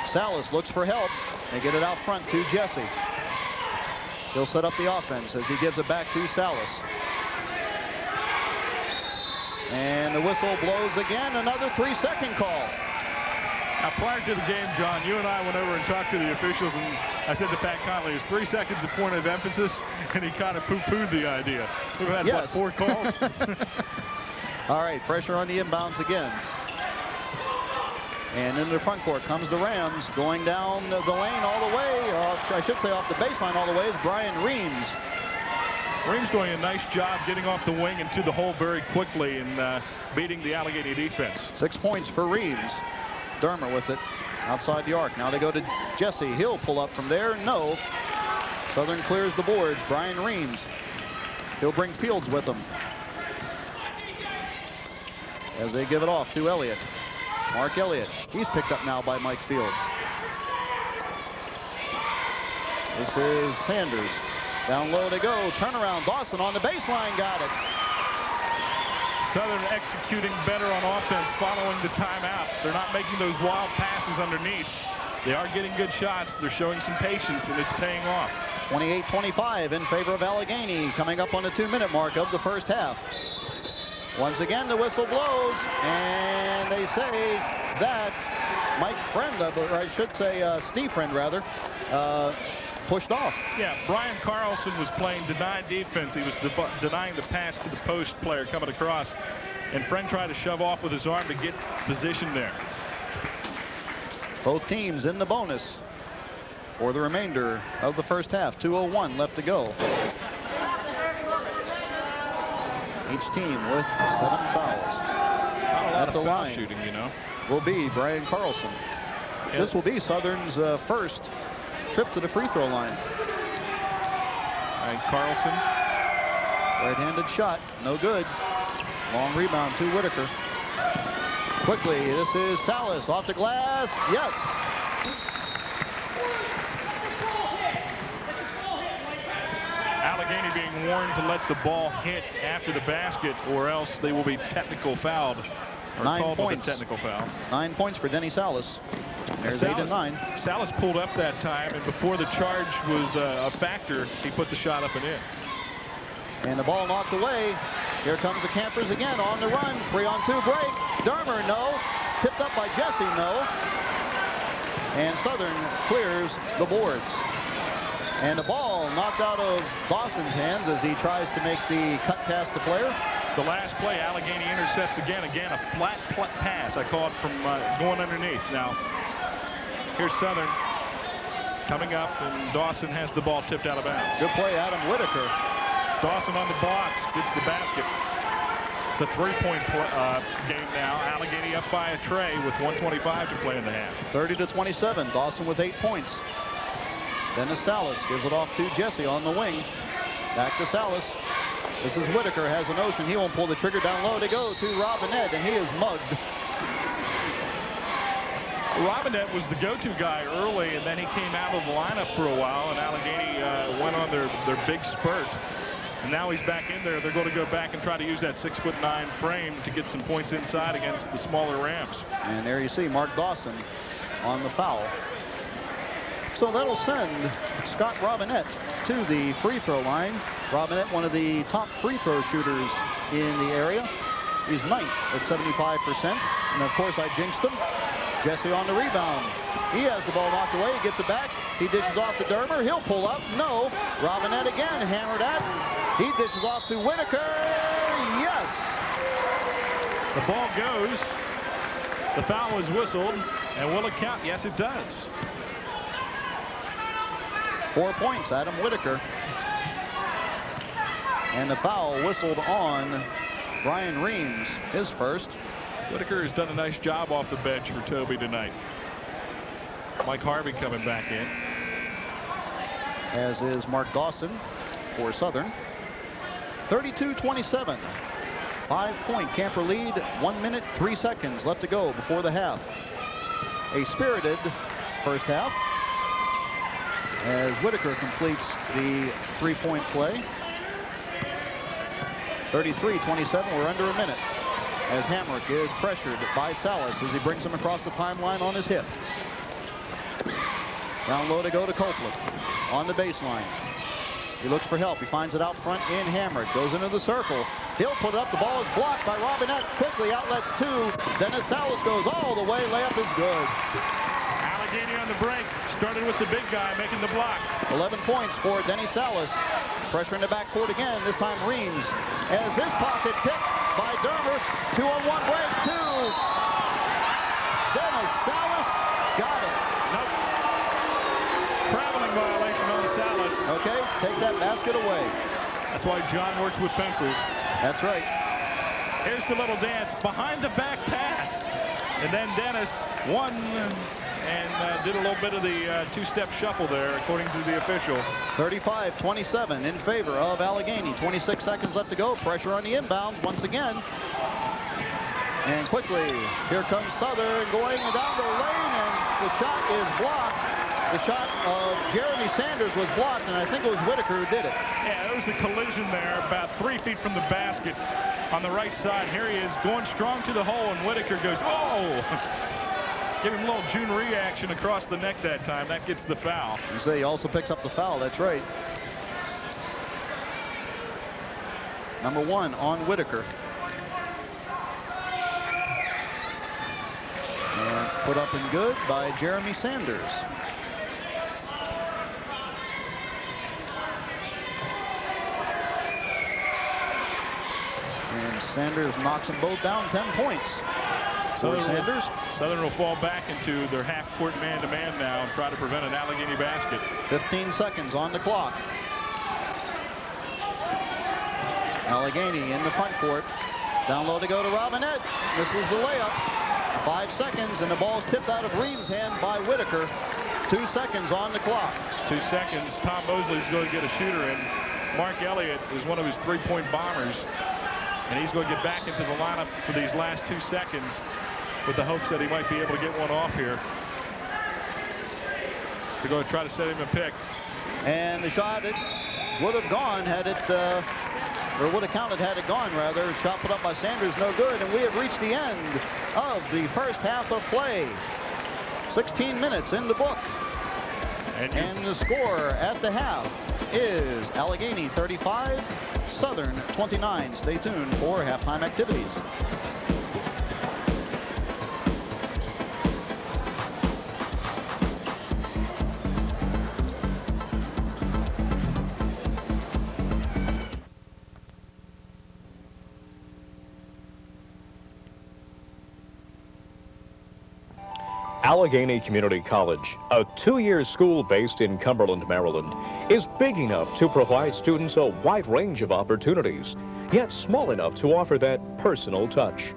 Salas looks for help. They get it out front to Jesse. He'll set up the offense as he gives it back to Salas. And the whistle blows again. Another 3-second call. Now, prior to the game, John, you and I went over and talked to the officials, and I said to Pat Conley, "Is 3 seconds a point of emphasis?" And he kind of poo-pooed the idea. We've had, yes. what, 4 calls? All right, pressure on the inbounds again. And into the front court comes the Rams, going down the lane all the way, I should say off the baseline all the way, is Brian Reams. Reams doing a nice job getting off the wing into the hole very quickly and beating the Allegheny defense. 6 points for Reams. Dermer with it outside the arc. Now they go to Jesse. He'll pull up from there. No. Southern clears the boards. Brian Reams. He'll bring Fields with him as they give it off to Elliott. Mark Elliott. He's picked up now by Mike Fields. This is Sanders. Down low they go. Turnaround. Dawson on the baseline. Got it. Southern executing better on offense following the timeout. They're not making those wild passes underneath. They are getting good shots. They're showing some patience, and it's paying off. 28-25 in favor of Allegheny, coming up on the 2-minute mark of the first half. Once again, the whistle blows, and they say that Mike Friend, or I should say Steve Friend, rather, pushed off. Yeah, Brian Carlson was playing denied defense. He was denying the pass to the post player coming across, and Friend tried to shove off with his arm to get position there. Both teams in the bonus for the remainder of the first half. 2:01 left to go. Each team with 7 fouls. Not a lot At of the foul line shooting, you know. will be Brian Carlson. Yeah. This will be Southern's first trip to the free throw line. And Carlson. Right-handed shot, no good. Long rebound to Whitaker. Quickly, this is Salas off the glass. Yes. Allegheny being warned to let the ball hit after the basket, or else they will be technical fouled. Or 9 called with points. a technical foul. 9 points for Denny Salas. There's 8 and 9. Salas pulled up that time, and before the charge was a factor, he put the shot up and in. And the ball knocked away. Here comes the Campers again on the run. 3-on-2 break. Dermer, no. Tipped up by Jesse, no. And Southern clears the boards. And the ball knocked out of Dawson's hands as he tries to make the cut past the player. The last play, Allegheny intercepts again. Again, a flat pass. I call it from going underneath. Now, here's Southern coming up, and Dawson has the ball tipped out of bounds. Good play, Adam Whitaker. Dawson on the box, gets the basket. It's a 3-point game now. Allegheny up by a tray with 1:25 to play in the half. 30-27. Dawson with 8 points. Dennis Salas gives it off to Jesse on the wing. Back to Salas. This is Whitaker, has a notion. He won't pull the trigger. Down low to go to Robinette, and he is mugged. Robinette was the go-to guy early, and then he came out of the lineup for a while, and Allegheny went on their big spurt. And now he's back in there. They're going to go back and try to use that 6'9" frame to get some points inside against the smaller Rams. And there you see Mark Dawson on the foul. So that'll send Scott Robinette to the free throw line. Robinette, one of the top free throw shooters in the area. He's 9th at 75%. And of course, I jinxed him. Jesse on the rebound. He has the ball knocked away. He gets it back. He dishes off to Dermer. He'll pull up. No. Robinette again hammered at. He dishes off to Whitaker. Yes. The ball goes. The foul is whistled. And will it count? Yes, it does. 4 points, Adam Whitaker. And the foul whistled on Brian Reams, his first. Whitaker has done a nice job off the bench for Toby tonight. Mike Harvey coming back in. As is Mark Dawson for Southern. 32-27. 5-point Camper lead. 1 minute, 3 seconds left to go before the half. A spirited first half as Whitaker completes the 3-point play. 33-27. We're under a minute as Hamrick is pressured by Salas as he brings him across the timeline on his hip. Down low to go to Copeland on the baseline. He looks for help. He finds it out front in Hammered. Goes into the circle. He'll put it up. The ball is blocked by Robinette. Quickly outlets two. Dennis Salas goes all the way. Layup is good. Allegheny on the break. Started with the big guy making the block. 11 points for Denny Salas. Pressure in the backcourt again. This time Reams as his pocket picked by Dermer. 2-on-1 break. Two. Dennis Salas got it. Nope. Traveling violation on Salas. Okay, take that basket away. That's why John works with pencils. That's right. Here's the little dance behind the back pass. And then Dennis won and did a little bit of the two-step shuffle there, according to the official. 35-27 in favor of Allegheny. 26 seconds left to go. Pressure on the inbounds once again. And quickly, here comes Southern going down the lane, and the shot is blocked. The shot of Jeremy Sanders was blocked, and I think it was Whitaker who did it. Yeah, there was a collision there about 3 feet from the basket on the right side. Here he is going strong to the hole, and Whitaker goes, oh! Give him a little June reaction across the neck that time. That gets the foul. You say he also picks up the foul. That's right. Number 1 on Whitaker. And it's put up and good by Jeremy Sanders. And Sanders knocks them both down. 10 points. Southern will fall back into their half-court man-to-man now and try to prevent an Allegheny basket. 15 seconds on the clock. Allegheny in the front court. Down low to go to Robinette. Misses the layup. 5 seconds, and the ball's tipped out of Reams' hand by Whitaker. 2 seconds on the clock. 2 seconds. Tom Mosley's going to get a shooter in. Mark Elliott is one of his three-point bombers, and he's going to get back into the lineup for these last 2 seconds with the hopes that he might be able to get one off here. They're going to try to set him a pick. And the shot, it would have gone had it, or would have counted had it gone, rather. Shot put up by Sanders, no good, and we have reached the end of the first half of play. 16 minutes in the book. And the score at the half is Allegheny 35, Southern 29. Stay tuned for halftime activities. Allegheny Community College, a 2-year school based in Cumberland, Maryland, is big enough to provide students a wide range of opportunities, yet small enough to offer that personal touch.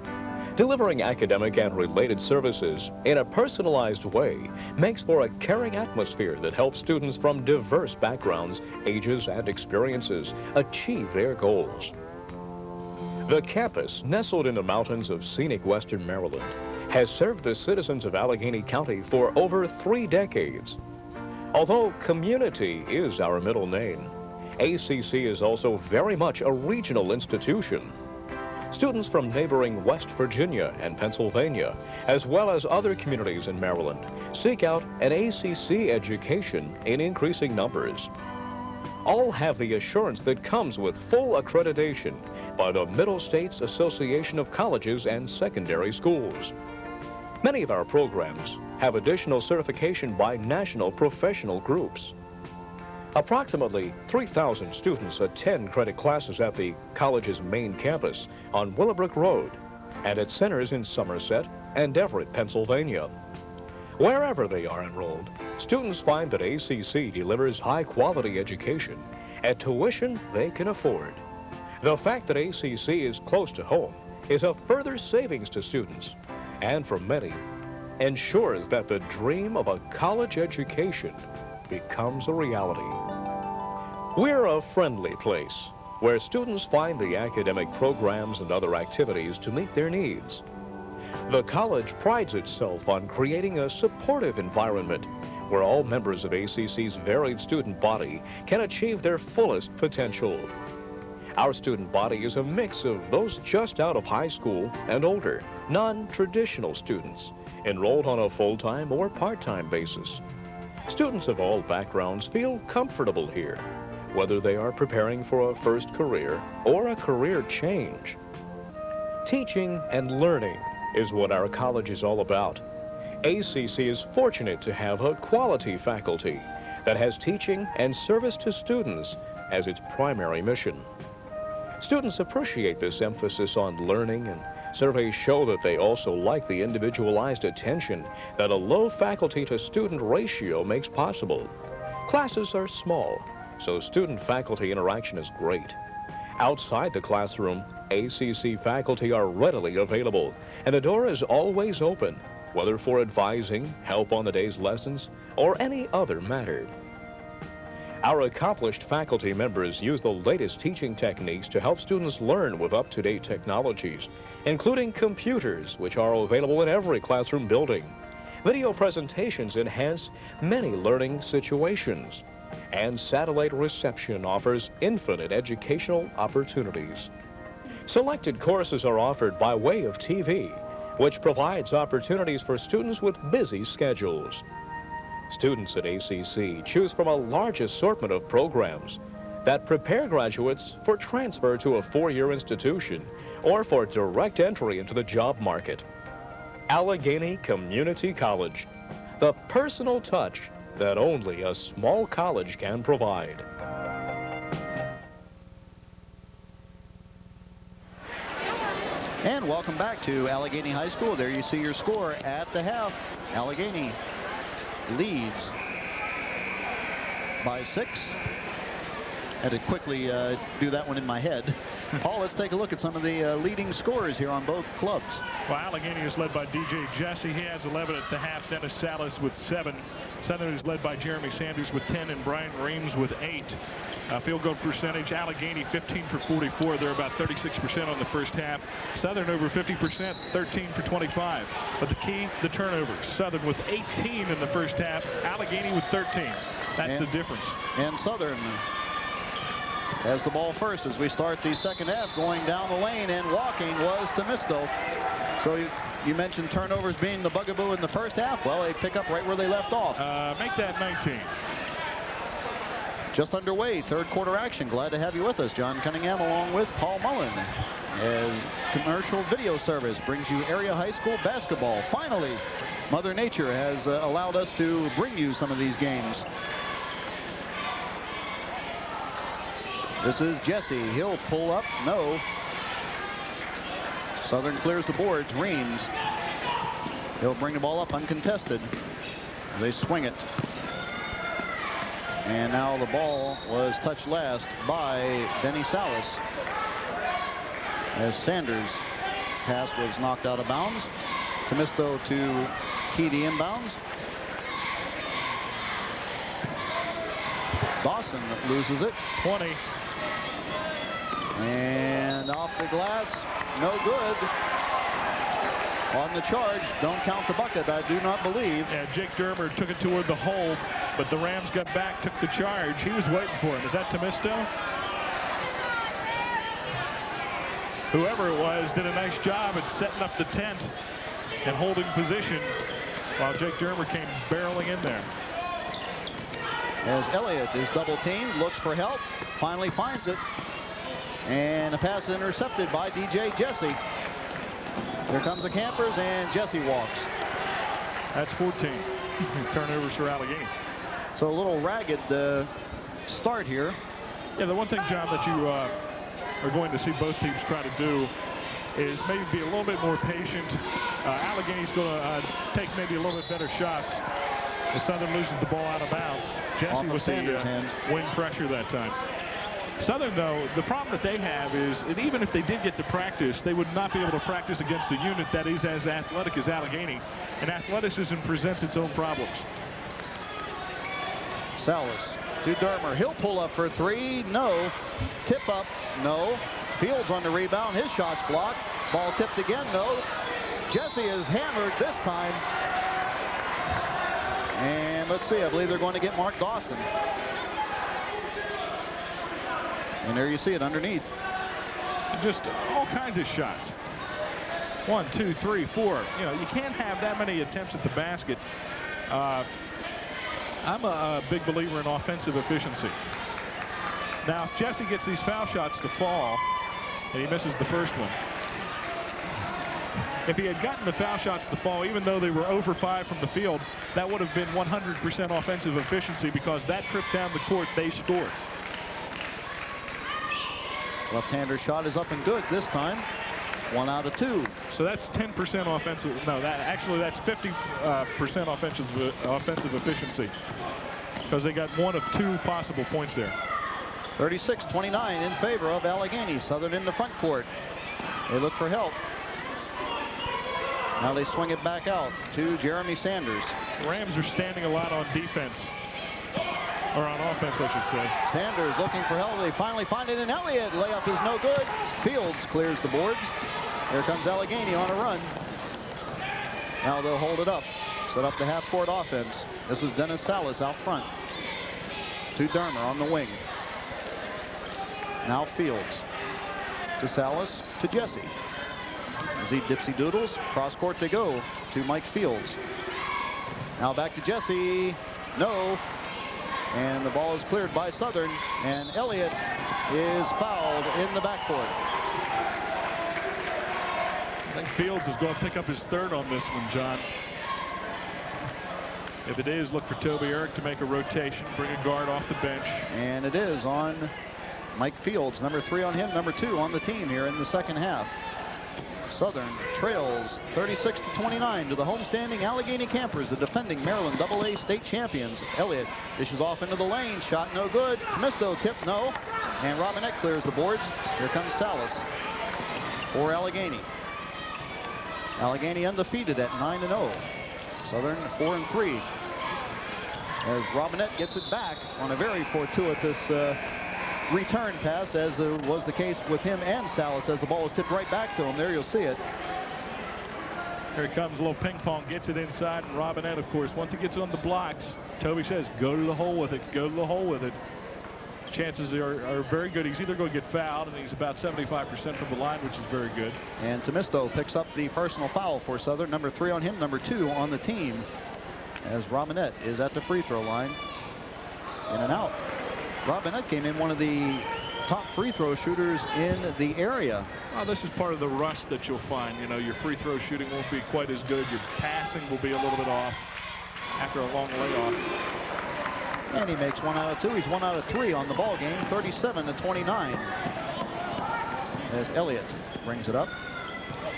Delivering academic and related services in a personalized way makes for a caring atmosphere that helps students from diverse backgrounds, ages, and experiences achieve their goals. The campus, nestled in the mountains of scenic western Maryland, has served the citizens of Allegheny County for over 3 decades. Although community is our middle name, ACC is also very much a regional institution. Students from neighboring West Virginia and Pennsylvania, as well as other communities in Maryland, seek out an ACC education in increasing numbers. All have the assurance that comes with full accreditation by the Middle States Association of Colleges and Secondary Schools. Many of our programs have additional certification by national professional groups. Approximately 3,000 students attend credit classes at the college's main campus on Willowbrook Road and at centers in Somerset and Everett, Pennsylvania. Wherever they are enrolled, students find that ACC delivers high-quality education at tuition they can afford. The fact that ACC is close to home is a further savings to students, and for many, ensures that the dream of a college education becomes a reality. We're a friendly place where students find the academic programs and other activities to meet their needs. The college prides itself on creating a supportive environment where all members of ACC's varied student body can achieve their fullest potential. Our student body is a mix of those just out of high school and older, non-traditional students enrolled on a full-time or part-time basis. Students of all backgrounds feel comfortable here, whether they are preparing for a first career or a career change. Teaching and learning is what our college is all about. ACC is fortunate to have a quality faculty that has teaching and service to students as its primary mission. Students appreciate this emphasis on learning, and surveys show that they also like the individualized attention that a low faculty-to-student ratio makes possible. Classes are small, so student-faculty interaction is great. Outside the classroom, ACC faculty are readily available, and the door is always open, whether for advising, help on the day's lessons, or any other matter. Our accomplished faculty members use the latest teaching techniques to help students learn with up-to-date technologies, including computers, which are available in every classroom building. Video presentations enhance many learning situations, and satellite reception offers infinite educational opportunities. Selected courses are offered by way of TV, which provides opportunities for students with busy schedules. Students at ACC choose from a large assortment of programs that prepare graduates for transfer to a four-year institution or for direct entry into the job market. Allegheny Community College, the personal touch that only a small college can provide. And welcome back to Allegheny High School. There you see your score at the half. Allegheny leads by 6. Had to quickly do that one in my head. Paul, let's take a look at some of the leading scorers here on both clubs. Well, Allegheny is led by DJ Jesse. He has 11 at the half. Dennis Salas with 7. Southern is led by Jeremy Sanders with 10 and Brian Reams with 8. Field goal percentage, Allegheny 15 for 44. They're about 36% on the first half. Southern over 50%, 13 for 25. But the key, the turnovers. Southern with 18 in the first half. Allegheny with 13. That's the difference. And Southern has the ball first as we start the second half, going down the lane, and walking was Temisto. So you mentioned turnovers being the bugaboo in the first half. Well, they pick up right where they left off. Make that 19. Just underway, third quarter action. Glad to have you with us, John Cunningham, along with Paul Mullen, as commercial video service brings you area high school basketball. Finally, Mother Nature has allowed us to bring you some of these games. This is Jesse. He'll pull up. No. Southern clears the boards. Reams. He'll bring the ball up uncontested. They swing it. And now the ball was touched last by Denny Salas, as Sanders' pass was knocked out of bounds. Temisto to Keedy inbounds. Dawson loses it. 20. And off the glass, no good. On the charge, don't count the bucket, I do not believe. Yeah, Jake Dermer took it toward the hole, but the Rams got back, took the charge. He was waiting for him. Is that Temisto? Whoever it was did a nice job at setting up the tent and holding position while Jake Dermer came barreling in there. As Elliott is double teamed, looks for help, finally finds it. And a pass intercepted by DJ Jesse. Here comes the Campers, and Jesse walks. That's 14 turnovers for Allegheny. So a little ragged start here. Yeah, the one thing, John, that you are going to see both teams try to do is maybe be a little bit more patient. Allegheny's going to take maybe a little bit better shots. The Southern loses the ball out of bounds. Jesse was the wing pressure that time. Southern, though, the problem that they have is that even if they did get to practice, they would not be able to practice against a unit that is as athletic as Allegheny. And athleticism presents its own problems. Salas to Dermer. He'll pull up for 3. No. Tip up. No. Fields on the rebound. His shot's blocked. Ball tipped again. No. Jesse is hammered this time. And let's see. I believe they're going to get Mark Dawson. And there you see it underneath. Just all kinds of shots. 1, 2, 3, 4. You know, you can't have that many attempts at the basket. I'm a big believer in offensive efficiency. Now, if Jesse gets these foul shots to fall, and he misses the first one, if he had gotten the foul shots to fall, even though they were over 5 from the field, that would have been 100% offensive efficiency, because that trip down the court, they scored. Left-hander shot is up and good this time. 1 out of 2. So that's 10% offensive. No, that's 50% offensive efficiency, because they got 1 of 2 possible points there. 36-29 in favor of Allegheny. Southern in the front court. They look for help. Now they swing it back out to Jeremy Sanders. Rams are standing a lot on defense. Or on offense, I should say. Sanders looking for help. They finally find it in Elliott. Layup is no good. Fields clears the boards. Here comes Allegheny on a run. Now they'll hold it up. Set up the half-court offense. This is Dennis Salas out front. To Dermer on the wing. Now Fields. To Salas. To Jesse. As he dipsy doodles. Cross court they go to Mike Fields. Now back to Jesse. No. And the ball is cleared by Southern. And Elliott is fouled in the backcourt. I think Fields is going to pick up his 3rd on this one, John. If it is, look for Toby Eric to make a rotation, bring a guard off the bench. And it is on Mike Fields, number 3 on him, number 2 on the team here in the second half. Southern trails 36-29 to the homestanding Allegheny Campers, the defending Maryland AA state champions. Elliott dishes off into the lane, shot no good. Misto tip no, and Robinette clears the boards. Here comes Salas for Allegheny. Allegheny undefeated at 9-0. Southern 4-3. As Robinette gets it back on a very fortuitous return pass, as was the case with him and Salas, as the ball is tipped right back to him. There you'll see it. Here it comes, a little ping pong, gets it inside, and Robinette, of course, once he gets on the blocks, Toby says, go to the hole with it, go to the hole with it. Chances are very good. He's either going to get fouled, and he's about 75% from the line, which is very good. And Tomisto picks up the personal foul for Southern, number 3 on him, number 2 on the team, as Robinette is at the free throw line. In and out. Robinette came in one of the top free throw shooters in the area. Well, this is part of the rust that you'll find. You know, your free throw shooting won't be quite as good. Your passing will be a little bit off after a long layoff. And he makes 1 out of 2. He's 1 out of 3 on the ball game, 37-29. As Elliott brings it up.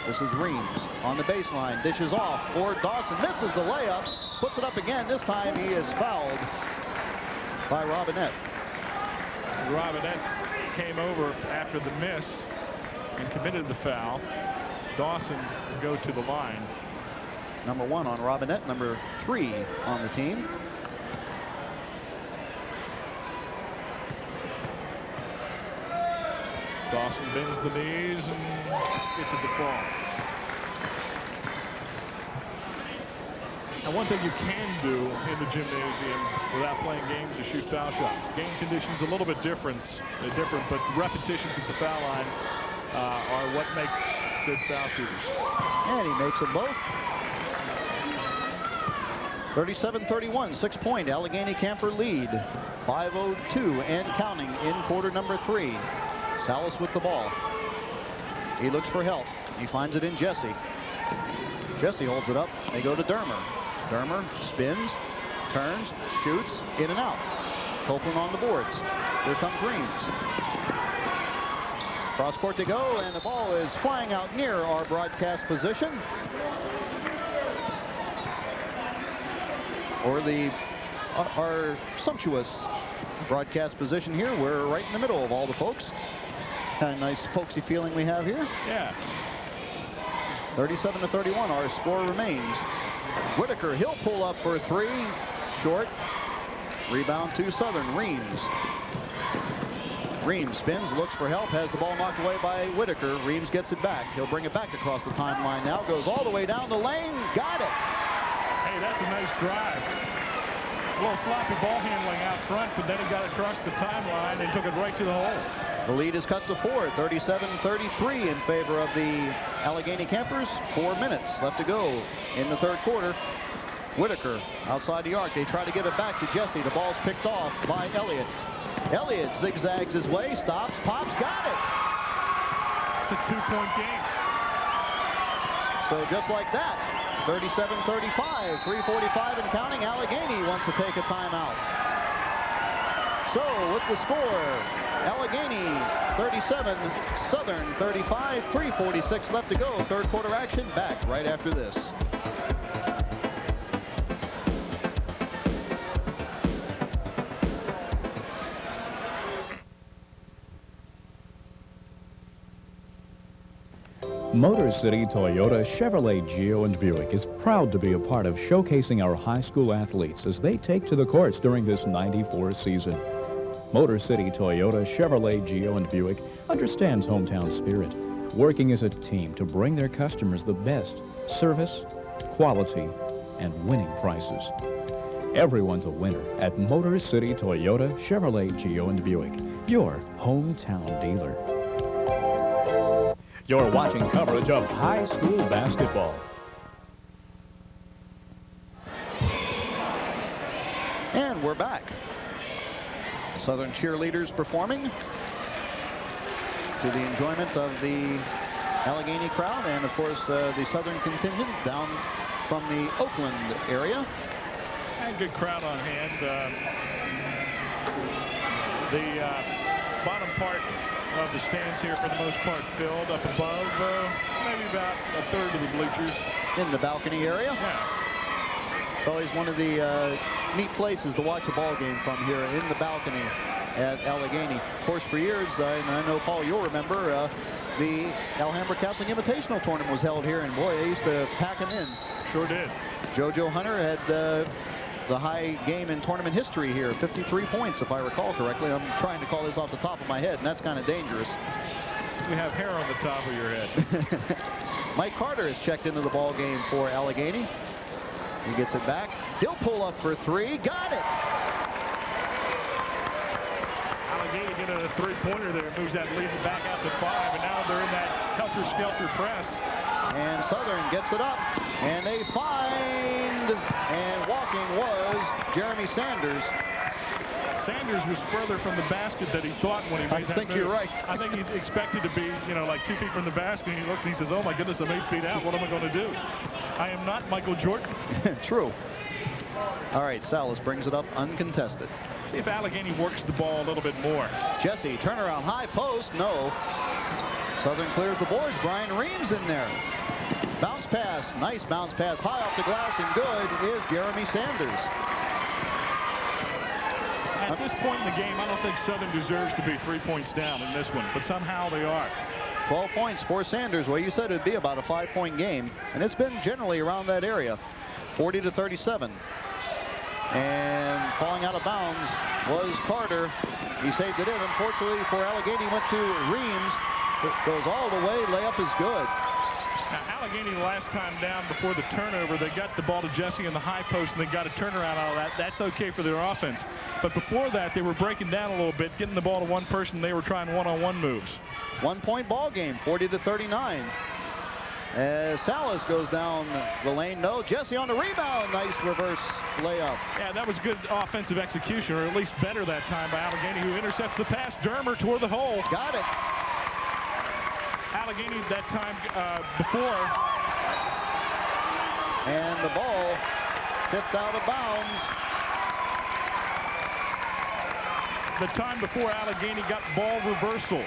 This is Reams on the baseline, dishes off for Dawson, misses the layup, puts it up again. This time he is fouled by Robinette. Robinette came over after the miss and committed the foul. Dawson will go to the line. Number 1 on Robinette, number 3 on the team. Dawson bends the knees and gets it to fall. Now, one thing you can do in the gymnasium without playing games is shoot foul shots. Game conditions a little bit different, but repetitions at the foul line are what make good foul shooters. And he makes them both. 37-31, 6-point Allegheny Camper lead. 5:02 and counting in quarter number 3. Salas with the ball. He looks for help. He finds it in Jesse. Jesse holds it up. They go to Dermer. Dermer spins, turns, shoots, in and out. Copeland on the boards. Here comes Reams. Cross court to go, and the ball is flying out near our broadcast position. Or our sumptuous broadcast position here. We're right in the middle of all the folks. Kind of nice folksy feeling we have here. Yeah. 37-31, our score remains. Whitaker, he'll pull up for 3. Short. Rebound to Southern. Reams. Reams spins, looks for help, has the ball knocked away by Whitaker. Reams gets it back. He'll bring it back across the timeline now. Goes all the way down the lane. Got it. Hey, that's a nice drive. A little sloppy ball handling out front, but then he got across the timeline and took it right to the hole. The lead is cut to 4, 37-33 in favor of the Allegheny Campers. 4 minutes left to go in the third quarter. Whitaker outside the arc. They try to give it back to Jesse. The ball's picked off by Elliott. Elliott zigzags his way, stops, pops, got it. It's a 2-point game. So just like that, 37-35, 3:45 and counting. Allegheny wants to take a timeout. So with the score, Allegheny 37, Southern 35, 3:46 left to go. Third quarter action back right after this. Motor City Toyota, Chevrolet, Geo, and Buick is proud to be a part of showcasing our high school athletes as they take to the courts during this '94 season. Motor City Toyota, Chevrolet, Geo, and Buick understands hometown spirit, working as a team to bring their customers the best service, quality, and winning prices. Everyone's a winner at Motor City Toyota, Chevrolet, Geo, and Buick, your hometown dealer. You're watching coverage of high school basketball. And we're back. Southern cheerleaders performing to the enjoyment of the Allegheny crowd and, of course, the Southern contingent down from the Oakland area. And good crowd on hand. The bottom part of the stands here, for the most part, filled. Up above, maybe about a third of the bleachers. In the balcony area. Yeah. It's always one of the neat places to watch a ball game from here, in the balcony at Allegheny. Of course, for years, and I know, Paul, you'll remember, the Alhambra Catholic Invitational Tournament was held here, and boy, they used to pack them in. Sure did. JoJo Hunter had the high game in tournament history here, 53 points, if I recall correctly. I'm trying to call this off the top of my head, and that's kind of dangerous. You have hair on the top of your head. Mike Carter has checked into the ball game for Allegheny. He gets it back. He'll pull up for three. Got it. Allegheny getting a three-pointer there, moves that lead back out to 5, and now they're in that helter-skelter press. And Southern gets it up, and they find, and walking was Jeremy Sanders. Sanders was further from the basket than he thought when he made that move. I think you're right. I think he expected to be, you know, like 2 feet from the basket, and he looked and he says, oh my goodness, I'm 8 feet out. What am I going to do? I am not Michael Jordan. True. All right, Salas brings it up uncontested. See if Allegheny works the ball a little bit more. Jesse, turnaround, high post, no. Southern clears the boards. Brian Reams in there. Bounce pass, nice bounce pass, high off the glass, and good is Jeremy Sanders. At this point in the game, I don't think Southern deserves to be 3 points down in this one, but somehow they are. 12 points for Sanders. Well, you said it'd be about a 5-point game, and it's been generally around that area. 40-37. And falling out of bounds was Carter. He saved it in. Unfortunately for Allegheny, went to Reams. It goes all the way. Layup is good. Now, Allegheny last time down before the turnover, they got the ball to Jesse in the high post, and they got a turnaround out of that. That's okay for their offense. But before that, they were breaking down a little bit, getting the ball to one person. They were trying one-on-one moves. 1-point ball game, 40-39. As Salas goes down the lane, no. Jesse on the rebound, nice reverse layup. Yeah, that was good offensive execution, or at least better that time by Allegheny, who intercepts the pass. Dermer toward the hole. Got it. Allegheny that time before. And the ball tipped out of bounds. The time before, Allegheny got ball reversal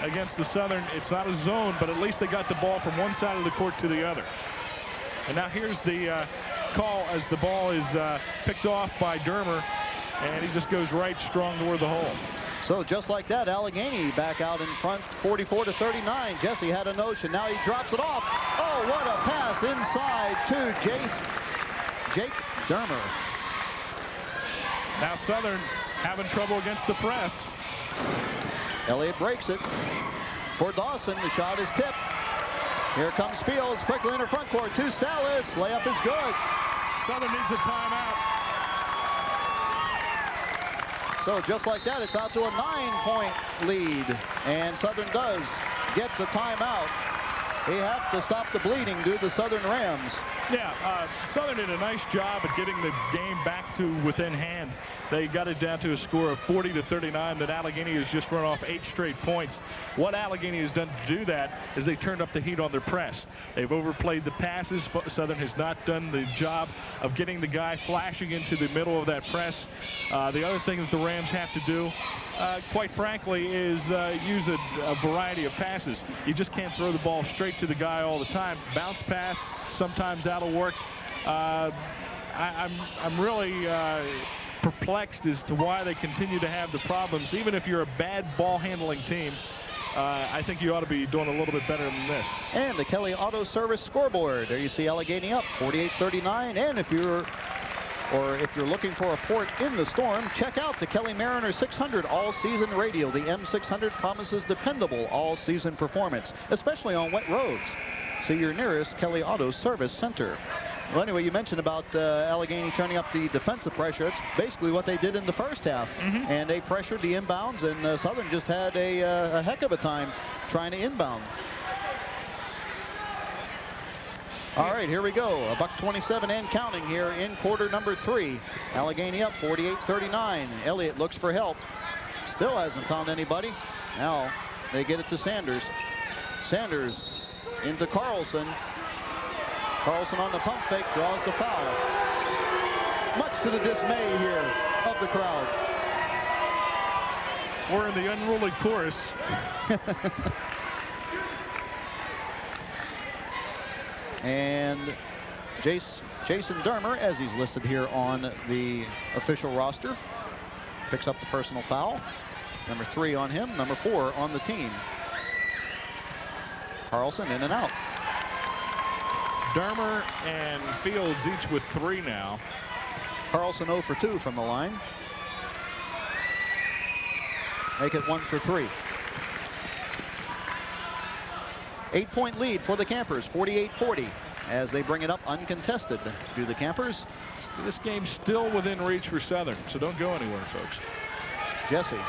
against the Southern. It's not a zone, but at least they got the ball from one side of the court to the other. And now here's the call as the ball is picked off by Dermer, and he just goes right strong toward the hole. So just like that, Allegheny back out in front, 44-39. Jesse had a notion. Now he drops it off. Oh, what a pass inside to Jake Dermer. Now Southern having trouble against the press. Elliott breaks it for Dawson. The shot is tipped. Here comes Fields quickly in the front court to Salas. Layup is good. Southern needs a timeout. So just like that, it's out to a 9-point lead. And Southern does get the timeout. They have to stop the bleeding, do the Southern Rams. Yeah, Southern did a nice job at getting the game back to within hand. They got it down to a score of 40-39. That Allegheny has just run off 8 straight points. What Allegheny has done to do that is they turned up the heat on their press. They've overplayed the passes. Southern has not done the job of getting the guy flashing into the middle of that press. The other thing that the Rams have to do, quite frankly, is use a variety of passes. You just can't throw the ball straight to the guy all the time. Bounce pass, sometimes that'll work. I'm really perplexed as to why they continue to have the problems. Even if you're a bad ball handling team, I think you ought to be doing a little bit better than this. And the Kelly Auto Service scoreboard. There you see Allegheny up 48-39. And if you're looking for a port in the storm, check out the Kelly Mariner 600 all-season radio. The M600 promises dependable all-season performance, especially on wet roads. See your nearest Kelly Auto Service Center. Well, anyway, you mentioned about Allegheny turning up the defensive pressure. It's basically what they did in the first half. And they pressured the inbounds, and Southern just had a heck of a time trying to inbound. All right, here we go. $1:27 and counting here in quarter number 3. Allegheny up 48-39. Elliott looks for help. Still hasn't found anybody. Now they get it to Sanders. Sanders into Carlson. Carlson on the pump fake, draws the foul. Much to the dismay here of the crowd. We're in the unruly chorus. And Jason Dermer, as he's listed here on the official roster, picks up the personal foul. Number 3 on him, number 4 on the team. Carlson in and out. Dermer and Fields each with 3 now. Carlson 0 for 2 from the line. Make it 1 for 3. 8-point lead for the Campers, 48-40, as they bring it up uncontested. Do the Campers? This game's still within reach for Southern, so don't go anywhere, folks. Jesse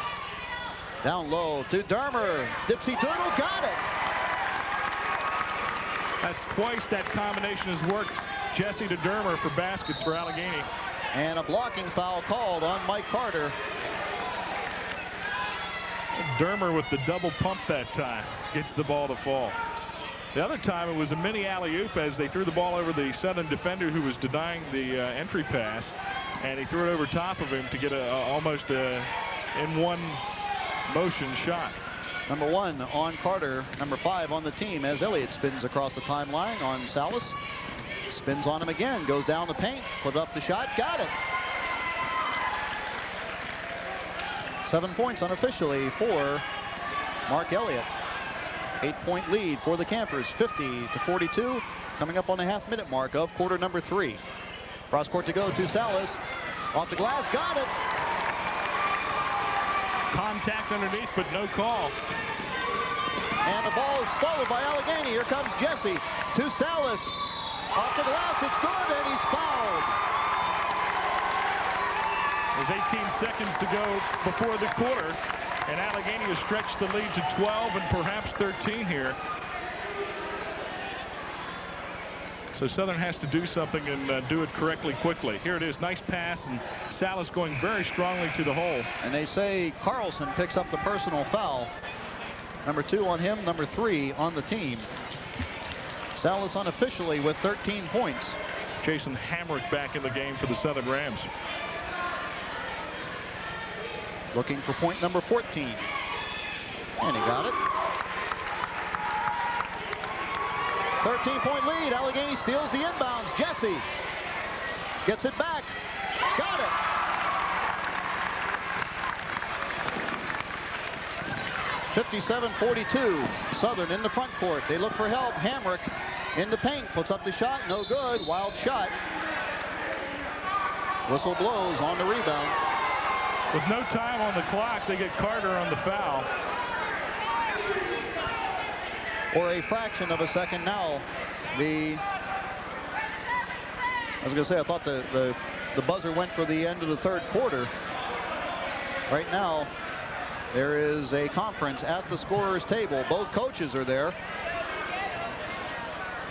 down low to Dermer. Dipsy Doodle got it. That's twice that combination has worked. Jesse to Dermer for baskets for Allegheny. And a blocking foul called on Mike Carter. Dermer with the double pump that time gets the ball to fall. The other time it was a mini alley-oop as they threw the ball over the Southern defender who was denying the entry pass, and he threw it over top of him to get almost in one motion shot. Number 1 on Carter, number 5 on the team as Elliott spins across the timeline on Salas. Spins on him again, goes down the paint, put up the shot, got it. 7 points unofficially for Mark Elliott. 8-point lead for the Campers, 50-42, coming up on the half-minute mark of quarter number 3. Cross court to go to Salas. Off the glass, got it. Contact underneath, but no call. And the ball is stolen by Allegheny. Here comes Jesse to Salas. Off the glass, it's good, and he's fouled. There's 18 seconds to go before the quarter, and Allegheny has stretched the lead to 12 and perhaps 13 here. So Southern has to do something and do it correctly quickly. Here it is, nice pass, and Salas going very strongly to the hole. And they say Carlson picks up the personal foul. Number 2 on him, number 3 on the team. Salas unofficially with 13 points. Jason Hamrick back in the game for the Southern Rams. Looking for point number 14. And he got it. 13-point lead. Allegheny steals the inbounds. Jesse gets it back. Got it. (57-42). Southern in the front court. They look for help. Hamrick in the paint. Puts up the shot. No good. Wild shot. Whistle blows on the rebound. With no time on the clock, they get Carter on the foul. For a fraction of a second now, I was going to say, I thought the buzzer went for the end of the third quarter. Right now, there is a conference at the scorer's table. Both coaches are there.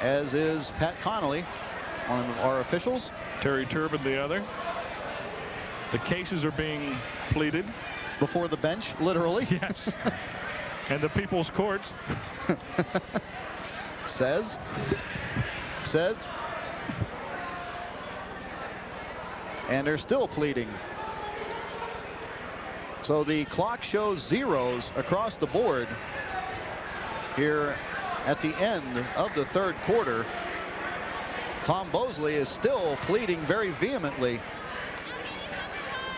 as is Pat Connolly, one of our officials. Terry Turbin, the other. The cases are being pleaded. Before the bench, literally. Yes. And the People's Court says. And they're still pleading. So the clock shows zeros across the board here at the end of the third quarter. Tom Bosley is still pleading very vehemently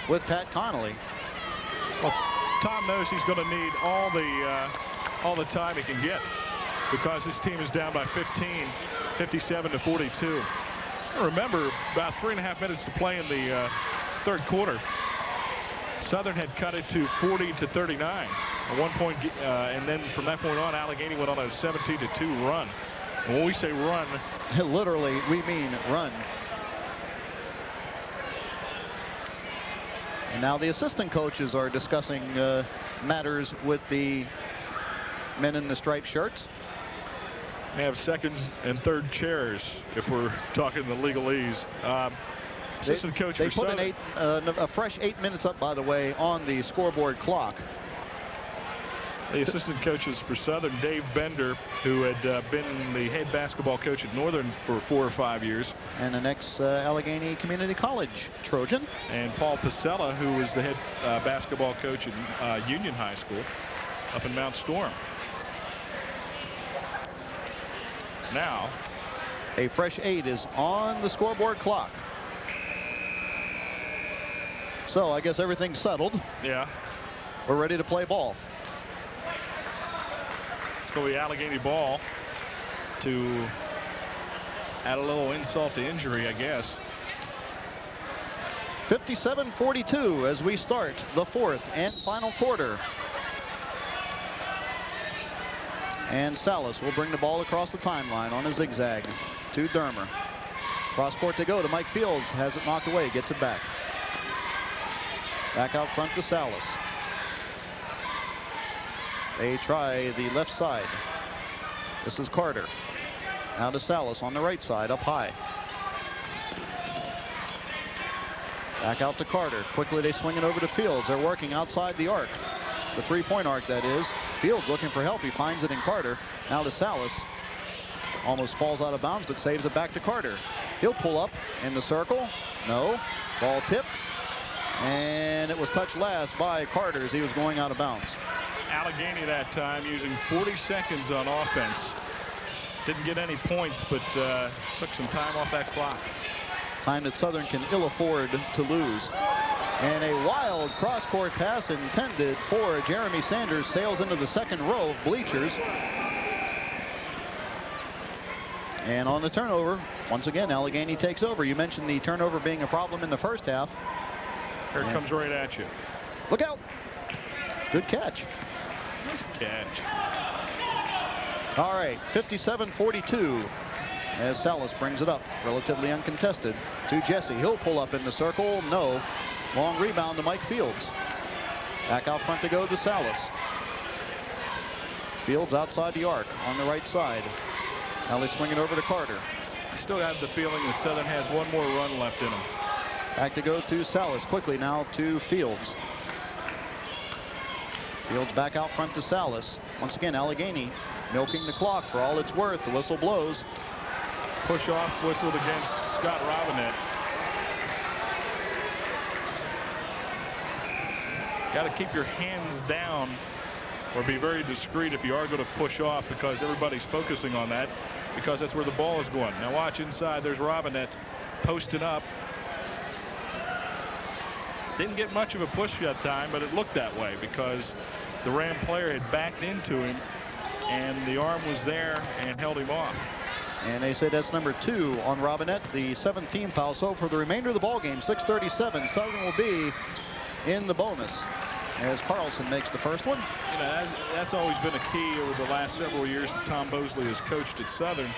with Pat Connolly. Well, Tom knows he's going to need all the time he can get because his team is down by 15, 57-42. Remember, about 3.5 minutes to play in the third quarter. Southern had cut it to 40-39, a 1 point, and then from that point on, Allegheny went on a 17-2 run. And when we say run, literally, we mean run. And now the assistant coaches are discussing matters with the men in the striped shirts. They have second and third chairs if we're talking the legalese. Assistant coach they for put Southern. a fresh 8 minutes up, by the way, on the scoreboard clock. The assistant coaches for Southern, Dave Bender, who had been the head basketball coach at Northern for 4 or 5 years. And an ex-Allegheny Community College Trojan. And Paul Pasella, who was the head basketball coach at Union High School up in Mount Storm. Now, a fresh 8 is on the scoreboard clock. So I guess everything's settled. Yeah. We're ready to play ball. It's going to be Allegheny ball to add a little insult to injury, I guess. 57-42 as we start the fourth and final quarter. And Salas will bring the ball across the timeline on a zigzag to Dermer. Cross court to go to Mike Fields. Has it knocked away. Gets it back. Back out front to Salas. They try the left side. This is Carter. Now to Salas on the right side, up high. Back out to Carter. Quickly they swing it over to Fields. They're working outside the arc. The three-point arc, that is. Fields looking for help. He finds it in Carter. Now to Salas. Almost falls out of bounds, but saves it back to Carter. He'll pull up in the circle. No. Ball tipped. And it was touched last by Carter as he was going out of bounds. Allegheny that time using 40 seconds on offense. Didn't get any points, but took some time off that clock. Time that Southern can ill afford to lose. And a wild cross-court pass intended for Jeremy Sanders sails into the second row of bleachers. And on the turnover, once again, Allegheny takes over. You mentioned the turnover being a problem in the first half. Here it comes right at you. Look out. Good catch. Nice catch. All right, 57-42 as Salas brings it up, relatively uncontested, to Jesse. He'll pull up in the circle. No. Long rebound to Mike Fields. Back out front to go to Salas. Fields outside the arc on the right side. Now they swing it over to Carter. I still have the feeling that Southern has one more run left in them. Back to go to Salas. Quickly now to Fields. Fields back out front to Salas. Once again, Allegheny milking the clock for all it's worth. The whistle blows. Push off whistled against Scott Robinette. Got to keep your hands down or be very discreet if you are going to push off, because everybody's focusing on that, because that's where the ball is going. Now watch inside. There's Robinette posted up. Didn't get much of a push that time, but it looked that way because the Ram player had backed into him and the arm was there and held him off. And they say that's number 2 on Robinette, the 7th team foul. So for the remainder of the ball game, 6:37, Southern will be in the bonus as Carlson makes the first one. You know, that's always been a key over the last several years that Tom Bosley has coached at Southern,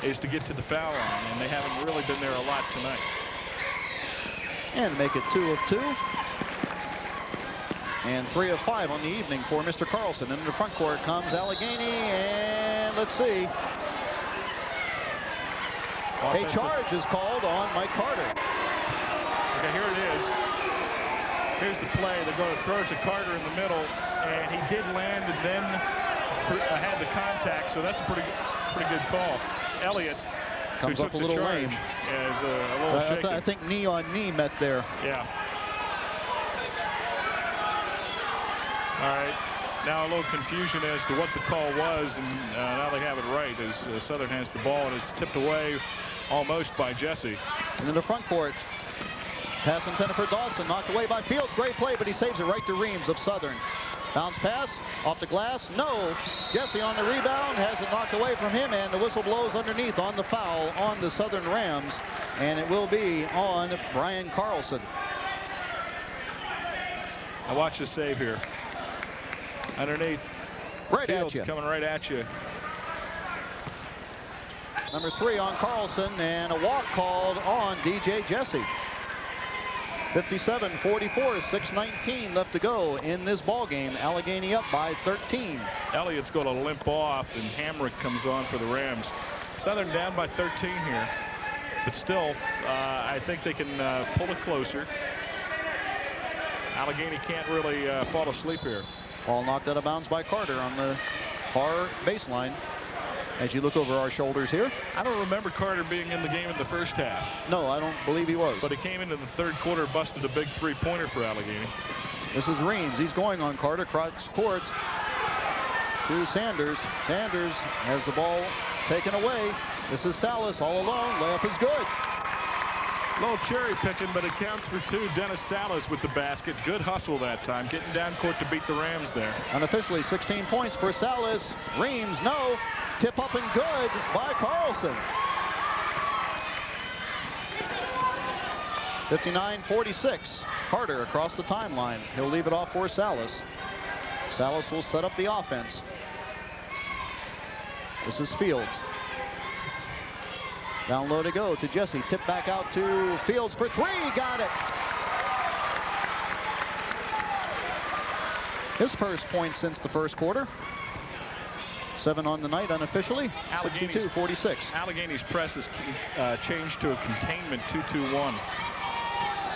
is to get to the foul line, and they haven't really been there a lot tonight. And make it 2 of 2. And 3 of 5 on the evening for Mr. Carlson. Into the front court comes Allegheny, and let's see. A charge is called on Mike Carter. Okay, here it is. Here's the play. They're going to throw it to Carter in the middle, and he did land and then had the contact, so that's a pretty good call. Elliott comes up a little lame. Yeah, is a little shaky. I think knee on knee met there. Yeah. All right. Now a little confusion as to what the call was, and now they have it right as Southern has the ball, and it's tipped away almost by Jesse. And in the front court, pass intended for Dawson, knocked away by Fields. Great play, but he saves it right to Reams of Southern. Bounce pass off the glass. No. Jesse on the rebound, has it knocked away from him, and the whistle blows underneath on the foul on the Southern Rams, and it will be on Brian Carlson. Now watch the save here. Underneath. Right Fields at you. Coming right at you. Number 3 on Carlson, and a walk called on DJ Jesse. 57-44, 6:19 left to go in this ball game. Allegheny up by 13. Elliott's going to limp off, and Hamrick comes on for the Rams. Southern down by 13 here, but still, I think they can pull it closer. Allegheny can't really fall asleep here. Ball knocked out of bounds by Carter on the far baseline. As you look over our shoulders here. I don't remember Carter being in the game in the first half. No, I don't believe he was. But he came into the third quarter, busted a big three-pointer for Allegheny. This is Reams. He's going on Carter. Cross court to Sanders. Sanders has the ball taken away. This is Salas all alone. Layup is good. Little cherry picking, but it counts for 2. Dennis Salas with the basket. Good hustle that time. Getting down court to beat the Rams there. Unofficially 16 points for Salas. Reams, no. Tip up and good by Carlson. 59-46. Carter across the timeline. He'll leave it off for Salas. Salas will set up the offense. This is Fields. Down low to go to Jesse. Tip back out to Fields for 3. Got it. His first point since the first quarter. 7 on the night unofficially. 62-46. Allegheny's press has changed to a containment 2-2-1.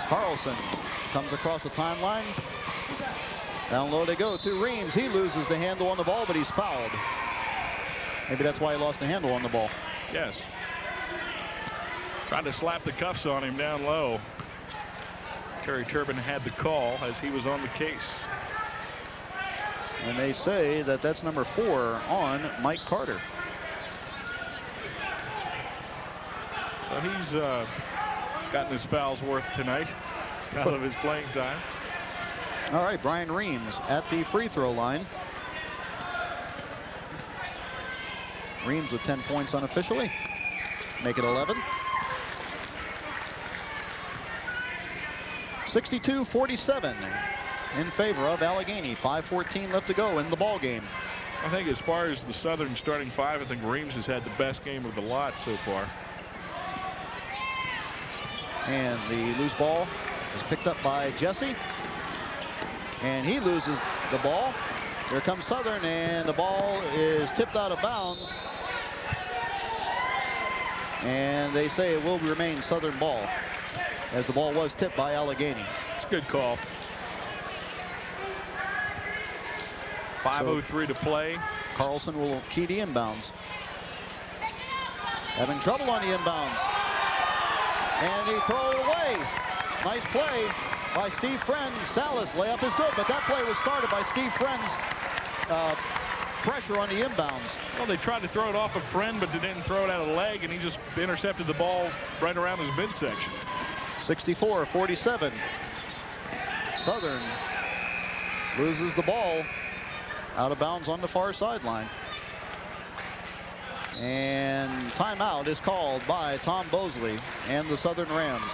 Carlson comes across the timeline. Down low they go to Reams. He loses the handle on the ball, but he's fouled. Maybe that's why he lost the handle on the ball. Yes. Tried to slap the cuffs on him down low. Terry Turbin had the call as he was on the case. And they say that that's number 4 on Mike Carter. So he's gotten his fouls worth tonight out of his playing time. All right, Brian Reams at the free throw line. Reams with 10 points unofficially. Make it 11. 62-47 in favor of Allegheny. 5:14 left to go in the ball game. I think as far as the Southern starting 5, I think Reams has had the best game of the lot so far. And the loose ball is picked up by Jesse. And he loses the ball. Here comes Southern, and the ball is tipped out of bounds. And they say it will remain Southern ball, as the ball was tipped by Allegheny. It's a good call. 5:03 to play. Carlson will key the inbounds. Having trouble on the inbounds. And he throw it away. Nice play by Steve Friend. Salas layup is good, but that play was started by Steve Friend's pressure on the inbounds. Well, they tried to throw it off a Friend, but they didn't throw it out of the leg, and he just intercepted the ball right around his midsection. 64-47. Southern loses the ball out of bounds on the far sideline. And timeout is called by Tom Bosley and the Southern Rams.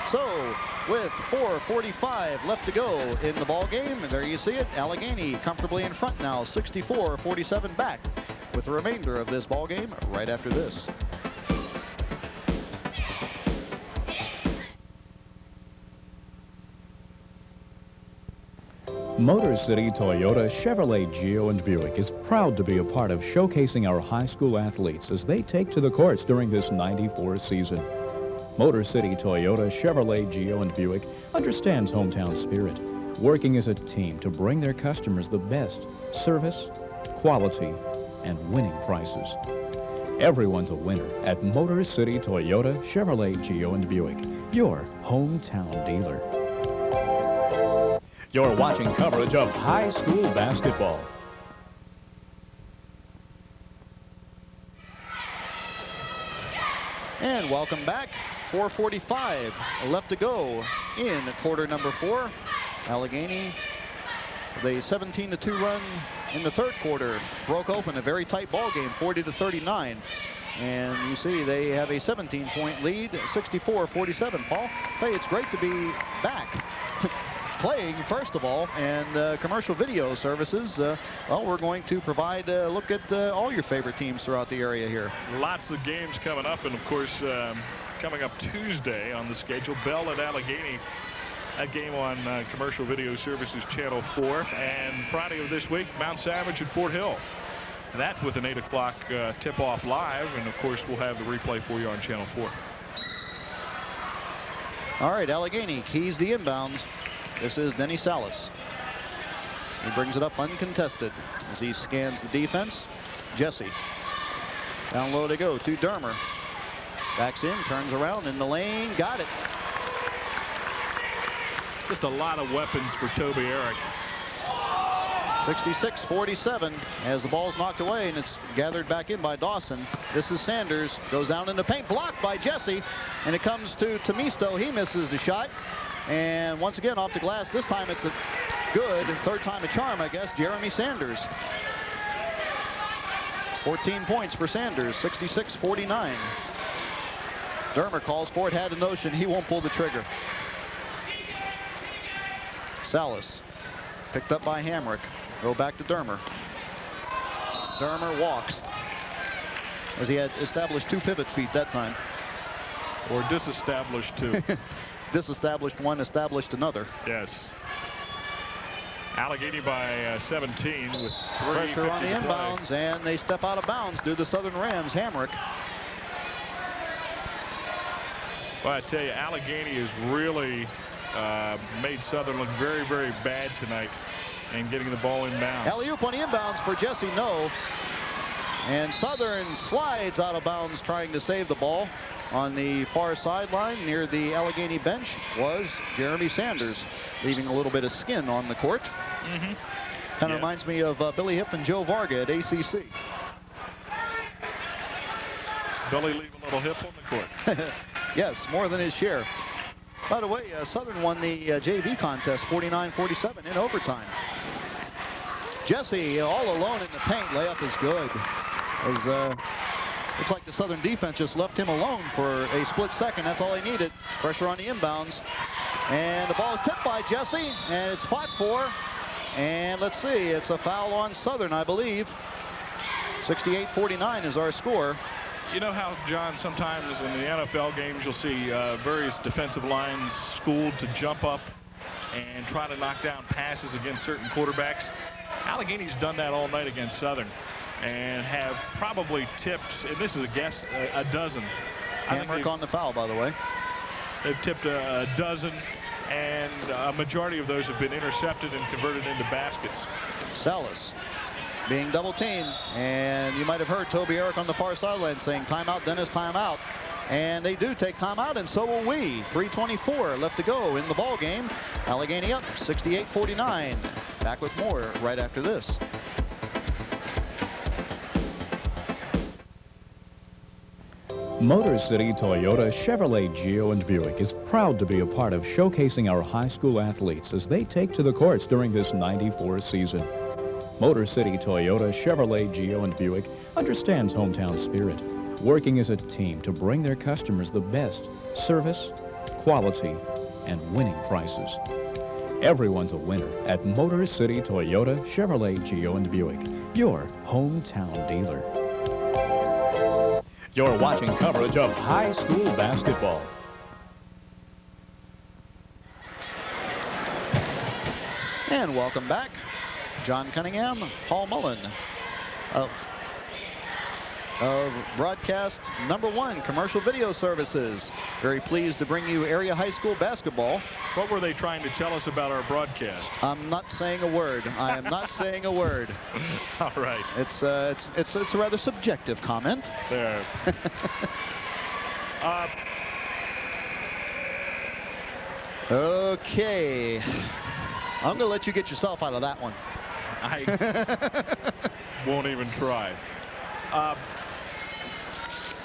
So with 4:45 left to go in the ball game, and there you see it, Allegheny comfortably in front now, 64-47 back, with the remainder of this ball game right after this. Motor City Toyota, Chevrolet, Geo, and Buick is proud to be a part of showcasing our high school athletes as they take to the courts during this '94 season. Motor City Toyota, Chevrolet, Geo, and Buick understands hometown spirit, working as a team to bring their customers the best service, quality, and winning prices. Everyone's a winner at Motor City Toyota, Chevrolet, Geo, and Buick, your hometown dealer. You're watching coverage of high school basketball. And welcome back. 4:45 left to go in quarter number 4. Allegheny, the 17-2 run in the third quarter, broke open a very tight ball game, 40-39. And you see they have a 17-point lead, 64-47. Paul, hey, it's great to be back. Playing, first of all, and commercial video services. Well, we're going to provide a look at all your favorite teams throughout the area here. Lots of games coming up, and of course, coming up Tuesday on the schedule, Bell at Allegheny. A game on commercial video services channel 4, and Friday of this week, Mount Savage at Fort Hill. That with an 8 o'clock tip-off live, and of course, we'll have the replay for you on channel 4. All right, Allegheny keys the inbounds. This is Denny Salas. He brings it up uncontested as he scans the defense. Jesse. Down low to go to Dermer. Backs in, turns around in the lane, got it. Just a lot of weapons for Toby Eric. 66-47 as the ball's knocked away, and it's gathered back in by Dawson. This is Sanders, goes down in the paint, blocked by Jesse, and it comes to Tomisto. He misses the shot. And once again off the glass. This time it's a good third time a charm, I guess. Jeremy Sanders. 14 points for Sanders, 66-49. Dermer calls for it, had a notion he won't pull the trigger. Salas picked up by Hamrick. Go back to Dermer. Dermer walks as he had established 2 pivot feet that time. Or disestablished 2. Disestablished 1, established another. Yes. Allegheny by 17 with 3. Pressure on the inbounds, and they step out of bounds. Do the Southern Rams. Hamrick. Well, I tell you, Allegheny has really made Southern look very, very bad tonight and getting the ball inbounds. Alley-oop on the inbounds for Jesse, no. And Southern slides out of bounds trying to save the ball. On the far sideline near the Allegheny bench was Jeremy Sanders, leaving a little bit of skin on the court. Kind of reminds me of Billy Hip and Joe Varga at ACC. Billy leave a little hip on the court. Yes, more than his share. By the way, Southern won the JV contest 49-47 in overtime. Jesse all alone in the paint. Layup is good. Looks like the Southern defense just left him alone for a split second. That's all he needed. Pressure on the inbounds. And the ball is tipped by Jesse, and it's fought for. And let's see, it's a foul on Southern, I believe. 68-49 is our score. You know how, John, sometimes in the NFL games you'll see various defensive lines schooled to jump up and try to knock down passes against certain quarterbacks. Allegheny's done that all night against Southern and have probably tipped, and this is a guess, a dozen. Hamrick on the foul, by the way. They've tipped a dozen, and a majority of those have been intercepted and converted into baskets. Salas being double teamed, and you might have heard Toby Eric on the far sideline saying timeout, Dennis, timeout. And they do take timeout, and so will we. 3:24 left to go in the ball game. Allegheny up 68-49. Back with more right after this. Motor City Toyota, Chevrolet, Geo, and Buick is proud to be a part of showcasing our high school athletes as they take to the courts during this '94 season. Motor City Toyota, Chevrolet, Geo, and Buick understands hometown spirit, working as a team to bring their customers the best service, quality, and winning prices. Everyone's a winner at Motor City Toyota, Chevrolet, Geo, and Buick, your hometown dealer. You're watching coverage of high school And welcome back, John Cunningham, Paul Mullen of broadcast #1 Commercial Video Services. Very pleased to bring you area high school basketball. What were they trying to tell us about our broadcast? I'm not saying a word. I am not saying a word. All right. It's a rather subjective comment. There. Okay. I'm going to let you get yourself out of that one. I won't even try.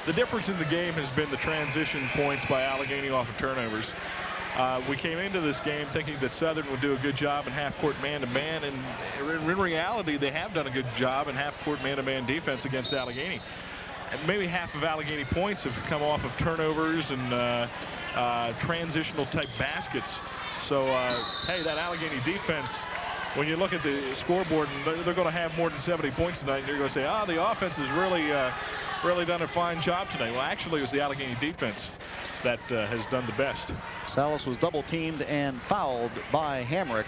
The difference in the game has been the transition points by Allegheny off of turnovers. We came into this game thinking that Southern would do a good job in half-court man-to-man, and in reality, they have done a good job in half-court man-to-man defense against Allegheny. And maybe half of Allegheny points have come off of turnovers and transitional-type baskets. So, hey, that Allegheny defense, when you look at the scoreboard, and they're going to have more than 70 points tonight, and you're going to say, the offense has really done a fine job tonight. Well, actually, it was the Allegheny defense that has done the best. Salas was double teamed and fouled by Hamrick.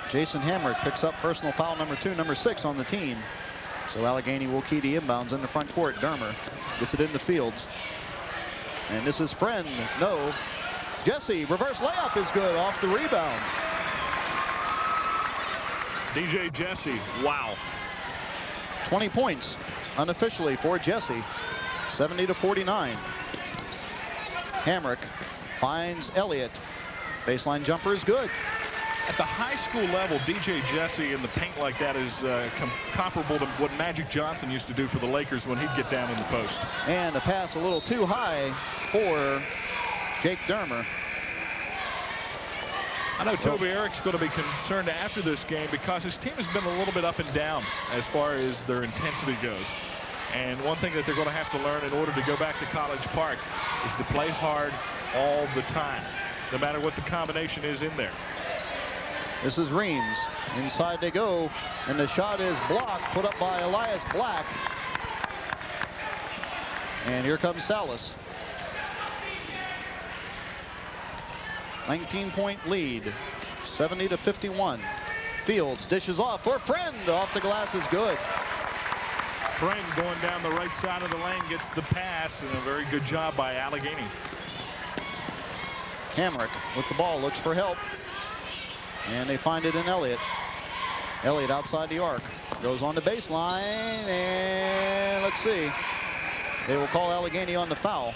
Jason Hamrick picks up personal foul number 6 on the team. So Allegheny will key the inbounds in the front court. Dermer gets it into Fields. And this is Friend. No. Jesse, reverse layup is good off the rebound. DJ Jesse, wow. 20 points unofficially for Jesse. 70-49. Hamrick finds Elliott. Baseline jumper is good. At the high school level, DJ Jesse in the paint like that is comparable to what Magic Johnson used to do for the Lakers when he'd get down in the post. And a pass a little too high for Jake Dermer. I know Toby Eric's going to be concerned after this game because his team has been a little bit up and down as far as their intensity goes. And one thing that they're going to have to learn in order to go back to College Park is to play hard all the time, no matter what the combination is in there. This is Reams. Inside they go, and the shot is blocked, put up by Elias Black. And here comes Salas. 19-point lead, 70-51. Fields dishes off for Friend. Off the glass is good. Friend going down the right side of the lane gets the pass, and a very good job by Allegheny. Hamrick with the ball, looks for help. And they find it in Elliott. Elliott outside the arc. Goes on the baseline, and let's see. They will call Allegheny on the foul.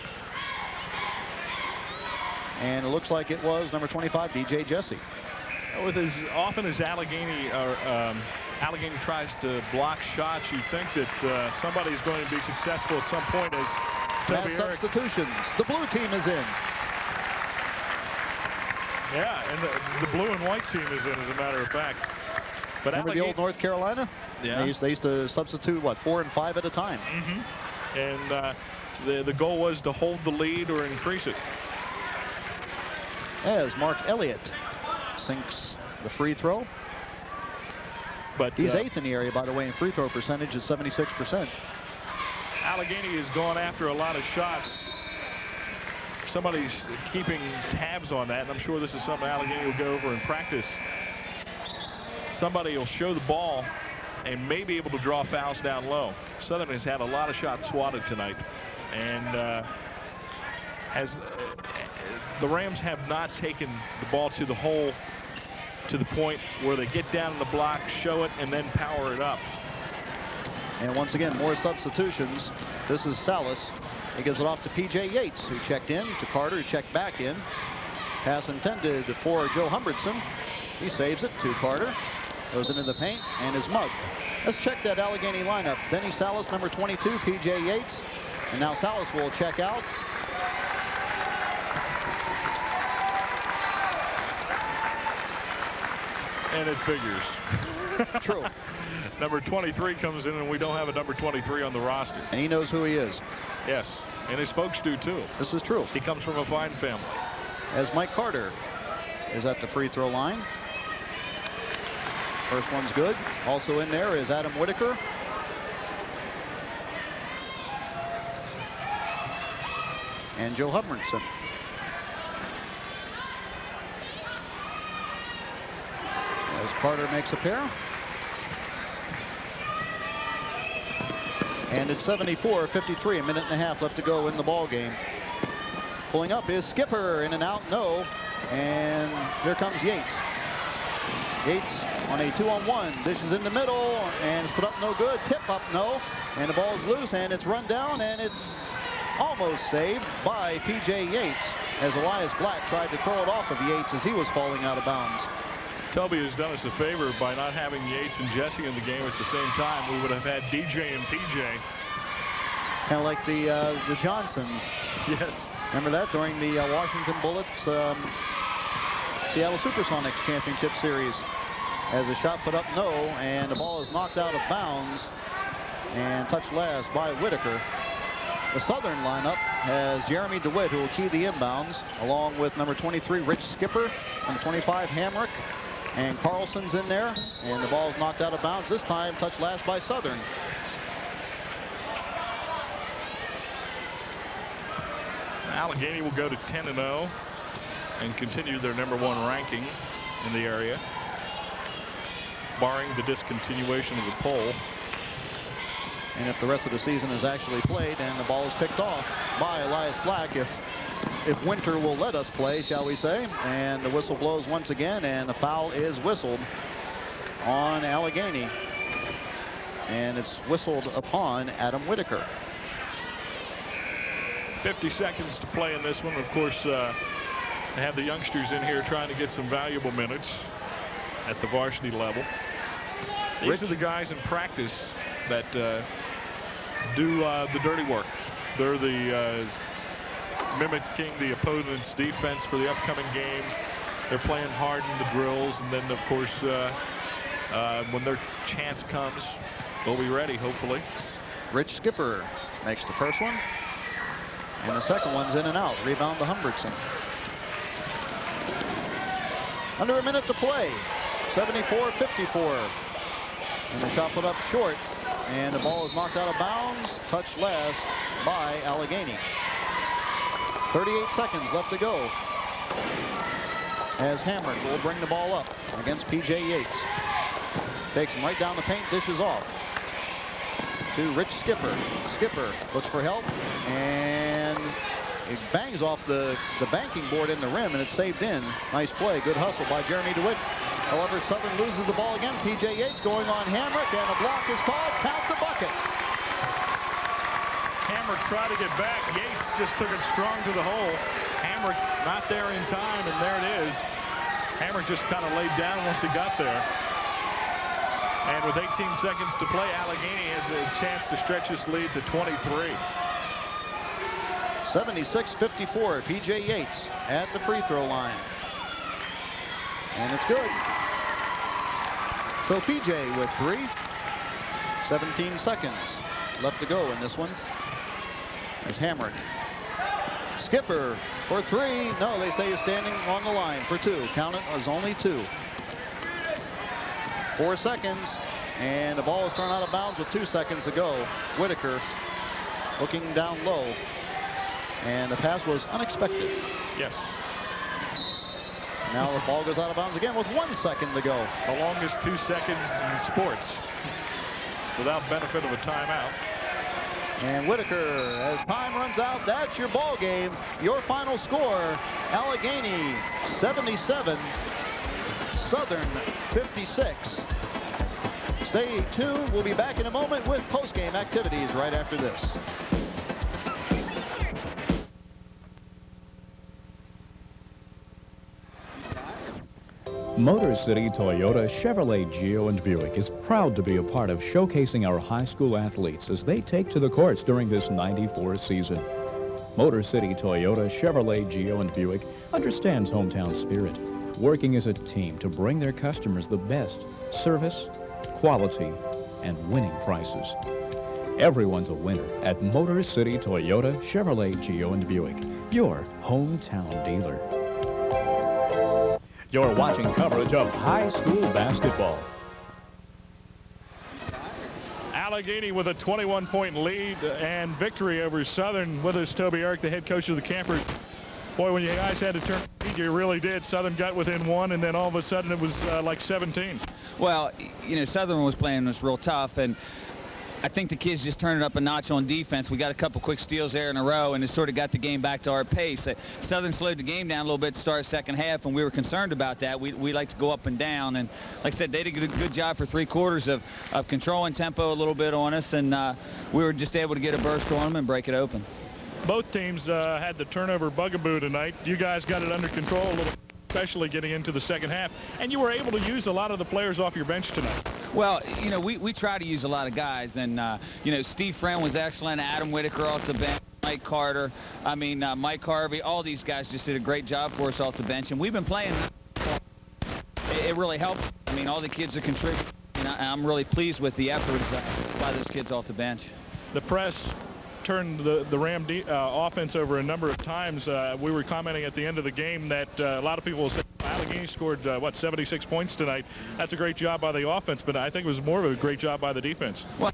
And it looks like it was number 25, DJ Jesse. With as often as Allegheny tries to block shots, you think that somebody's going to be successful at some point as Toby Eric. Substitutions. The blue team is in. Yeah, and the blue and white team is in, as a matter of fact. But remember the old North Carolina? Yeah. They used to substitute, what, 4 and 5 at a time. Mm-hmm. And the goal was to hold the lead or increase it. As Mark Elliott sinks the free throw. But he's 8th in the area, by the way, in free throw percentage is 76%. Allegheny has gone after a lot of shots. Somebody's keeping tabs on that, and I'm sure this is something Allegheny will go over in practice. Somebody will show the ball and may be able to draw fouls down low. Southern has had a lot of shots swatted tonight, and the Rams have not taken the ball to the hole to the point where they get down in the block, show it, and then power it up. And once again, more substitutions. This is Salas. He gives it off to P.J. Yates, who checked in, to Carter, who checked back in. Pass intended for Joe Humbardson. He saves it to Carter. Goes into the paint and is mugged. Let's check that Allegheny lineup. Denny Salas, number 22, P.J. Yates. And now Salas will check out. And it figures. True. Number 23 comes in, and we don't have a number 23 on the roster. And he knows who he is. Yes, and his folks do too. This is true. He comes from a fine family. As Mike Carter is at the free throw line. First one's good. Also in there is Adam Whitaker. And Joe Hubbardson. as Carter makes a pair. And it's 74-53, a minute and a half left to go in the ball game. Pulling up is Skipper, in and out, no. And here comes Yates. Yates on a 2-on-1, dishes in the middle, and it's put up no good. Tip up, no. And the ball's loose, and it's run down, and it's almost saved by P.J. Yates, as Elias Black tried to throw it off of Yates as he was falling out of bounds. Toby has done us a favor by not having Yates and Jesse in the game at the same time. We would have had DJ and PJ. Kind of like the Johnsons. Yes. Remember that during the Washington Bullets Seattle Supersonics Championship Series, as a shot put up no, and the ball is knocked out of bounds and touched last by Whitaker. The Southern lineup has Jeremy DeWitt, who will key the inbounds, along with number 23 Rich Skipper, number 25 Hamrick, and Carlson's in there, and the ball is knocked out of bounds, this time touched last by Southern. Allegheny will go to 10-0 and continue their #1 ranking in the area, barring the discontinuation of the poll. And if the rest of the season is actually played and the ball is picked off by Elias Black, if Winter will let us play, shall we say. And the whistle blows once again, and a foul is whistled on Allegheny. And it's whistled upon Adam Whitaker. 50 seconds to play in this one. Of course, they have the youngsters in here trying to get some valuable minutes at the varsity level. These are the guys in practice that do the dirty work. They're the mimicking the opponent's defense for the upcoming game. They're playing hard in the drills, and then of course when their chance comes, they'll be ready, hopefully. Rich Skipper makes the first one, and the second one's in and out. Rebound to Humbertson. Under a minute to play. 74-54. And the shot put up short, and the ball is knocked out of bounds, touched last by Allegheny. 38 seconds left to go, as Hamrick will bring the ball up against P.J. Yates. Takes him right down the paint, dishes off to Rich Skipper. Skipper looks for help, and it bangs off the banking board in the rim, and it's saved in. Nice play, good hustle by Jeremy DeWitt. However, Southern loses the ball again. P.J. Yates going on Hamrick, and a block is called. Count the bucket. Hamrick tried to get back. Yates just took it strong to the hole. Hamrick not there in time, and there it is. Hamrick just kind of laid down once he got there. And with 18 seconds to play, Allegheny has a chance to stretch this lead to 23. 76-54. P.J. Yates at the free throw line. And it's good. So P.J. with 3. 17 seconds left to go in this one. As Hamrick. Skipper for 3. No, they say he's standing on the line for 2. Count it as only 2. 4 seconds. And the ball is thrown out of bounds with 2 seconds to go. Whitaker looking down low. And the pass was unexpected. Yes. Now the ball goes out of bounds again with 1 second to go. The longest 2 seconds in sports without benefit of a timeout. And Whitaker, as time runs out, that's your ball game. Your final score, Allegheny 77, Southern 56. Stay tuned. We'll be back in a moment with post-game activities right after this. Motor City Toyota, Chevrolet, Geo, and Buick is proud to be a part of showcasing our high school athletes as they take to the courts during this '94 season. Motor City Toyota, Chevrolet, Geo, and Buick understands hometown spirit, working as a team to bring their customers the best service, quality, and winning prices. Everyone's a winner at Motor City Toyota, Chevrolet, Geo, and Buick, your hometown dealer. You're watching coverage of high school basketball. Allegheny with a 21-point lead and victory over Southern. With us, Toby Eric, the head coach of the Campers. Boy, when you guys had to turn end, you really did. Southern got within 1, and then all of a sudden it was like 17. Well, you know, Southern was playing us real tough, and I think the kids just turned it up a notch on defense. We got a couple quick steals there in a row, and it sort of got the game back to our pace. Southern slowed the game down a little bit to start second half, and we were concerned about that. We like to go up and down, and like I said, they did a good job for 3/4 of controlling tempo a little bit on us, and we were just able to get a burst on them and break it open. Both teams had the turnover bugaboo tonight. You guys got it under control a little, especially getting into the second half, and you were able to use a lot of the players off your bench tonight. Well, you know, we try to use a lot of guys, and, you know, Steve Friend was excellent, Adam Whitaker off the bench, Mike Carter, Mike Harvey, all these guys just did a great job for us off the bench, and we've been playing. It really helped. I mean, all the kids are contributing, and I'm really pleased with the efforts by those kids off the bench. The press turned the Ram offense over a number of times. We were commenting at the end of the game that a lot of people said Allegheny scored, 76 points tonight. That's a great job by the offense, but I think it was more of a great job by the defense. Well,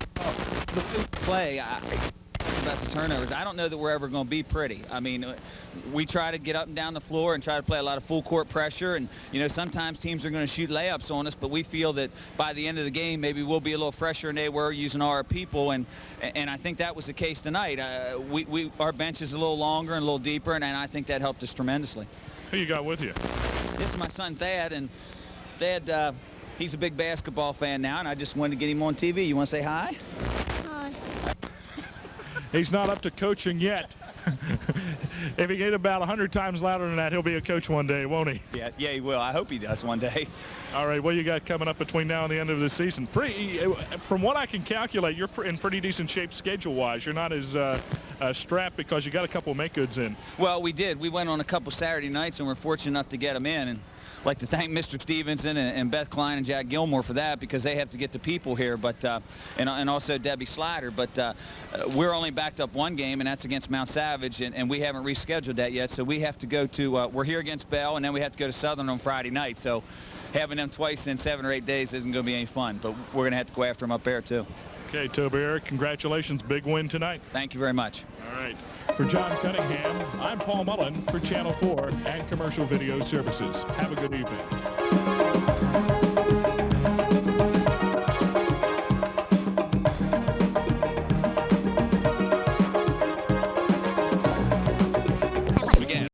the play, about the turnovers, I don't know that we're ever going to be pretty. I mean, we try to get up and down the floor and try to play a lot of full court pressure, and you know, sometimes teams are going to shoot layups on us, but we feel that by the end of the game maybe we'll be a little fresher than they were using our people, and I think that was the case tonight. Our bench is a little longer and a little deeper, and I think that helped us tremendously. Who you got with you? This is my son Thad, and Thad, he's a big basketball fan now, and I just wanted to get him on TV. You want to say hi? Hi. He's not up to coaching yet. If he get about 100 times louder than that, he'll be a coach one day, won't he? Yeah, he will. I hope he does one day. All right, what you got coming up between now and the end of the season? From what I can calculate, you're in pretty decent shape schedule-wise. You're not as strapped because you got a couple make-goods in. Well, we did. We went on a couple Saturday nights, and we're fortunate enough to get them in. And I'd like to thank Mr. Stevenson and Beth Klein and Jack Gilmore for that, because they have to get the people here, but and also Debbie Slider. But we're only backed up one game, and that's against Mount Savage, and we haven't rescheduled that yet. So we have to go to we're here against Bell, and then we have to go to Southern on Friday night. So having them twice in 7 or 8 days isn't going to be any fun, but we're going to have to go after them up there too. Okay, Toby Eric, congratulations. Big win tonight. Thank you very much. All right. For John Cunningham, I'm Paul Mullen for Channel 4 and Commercial Video Services. Have a good evening.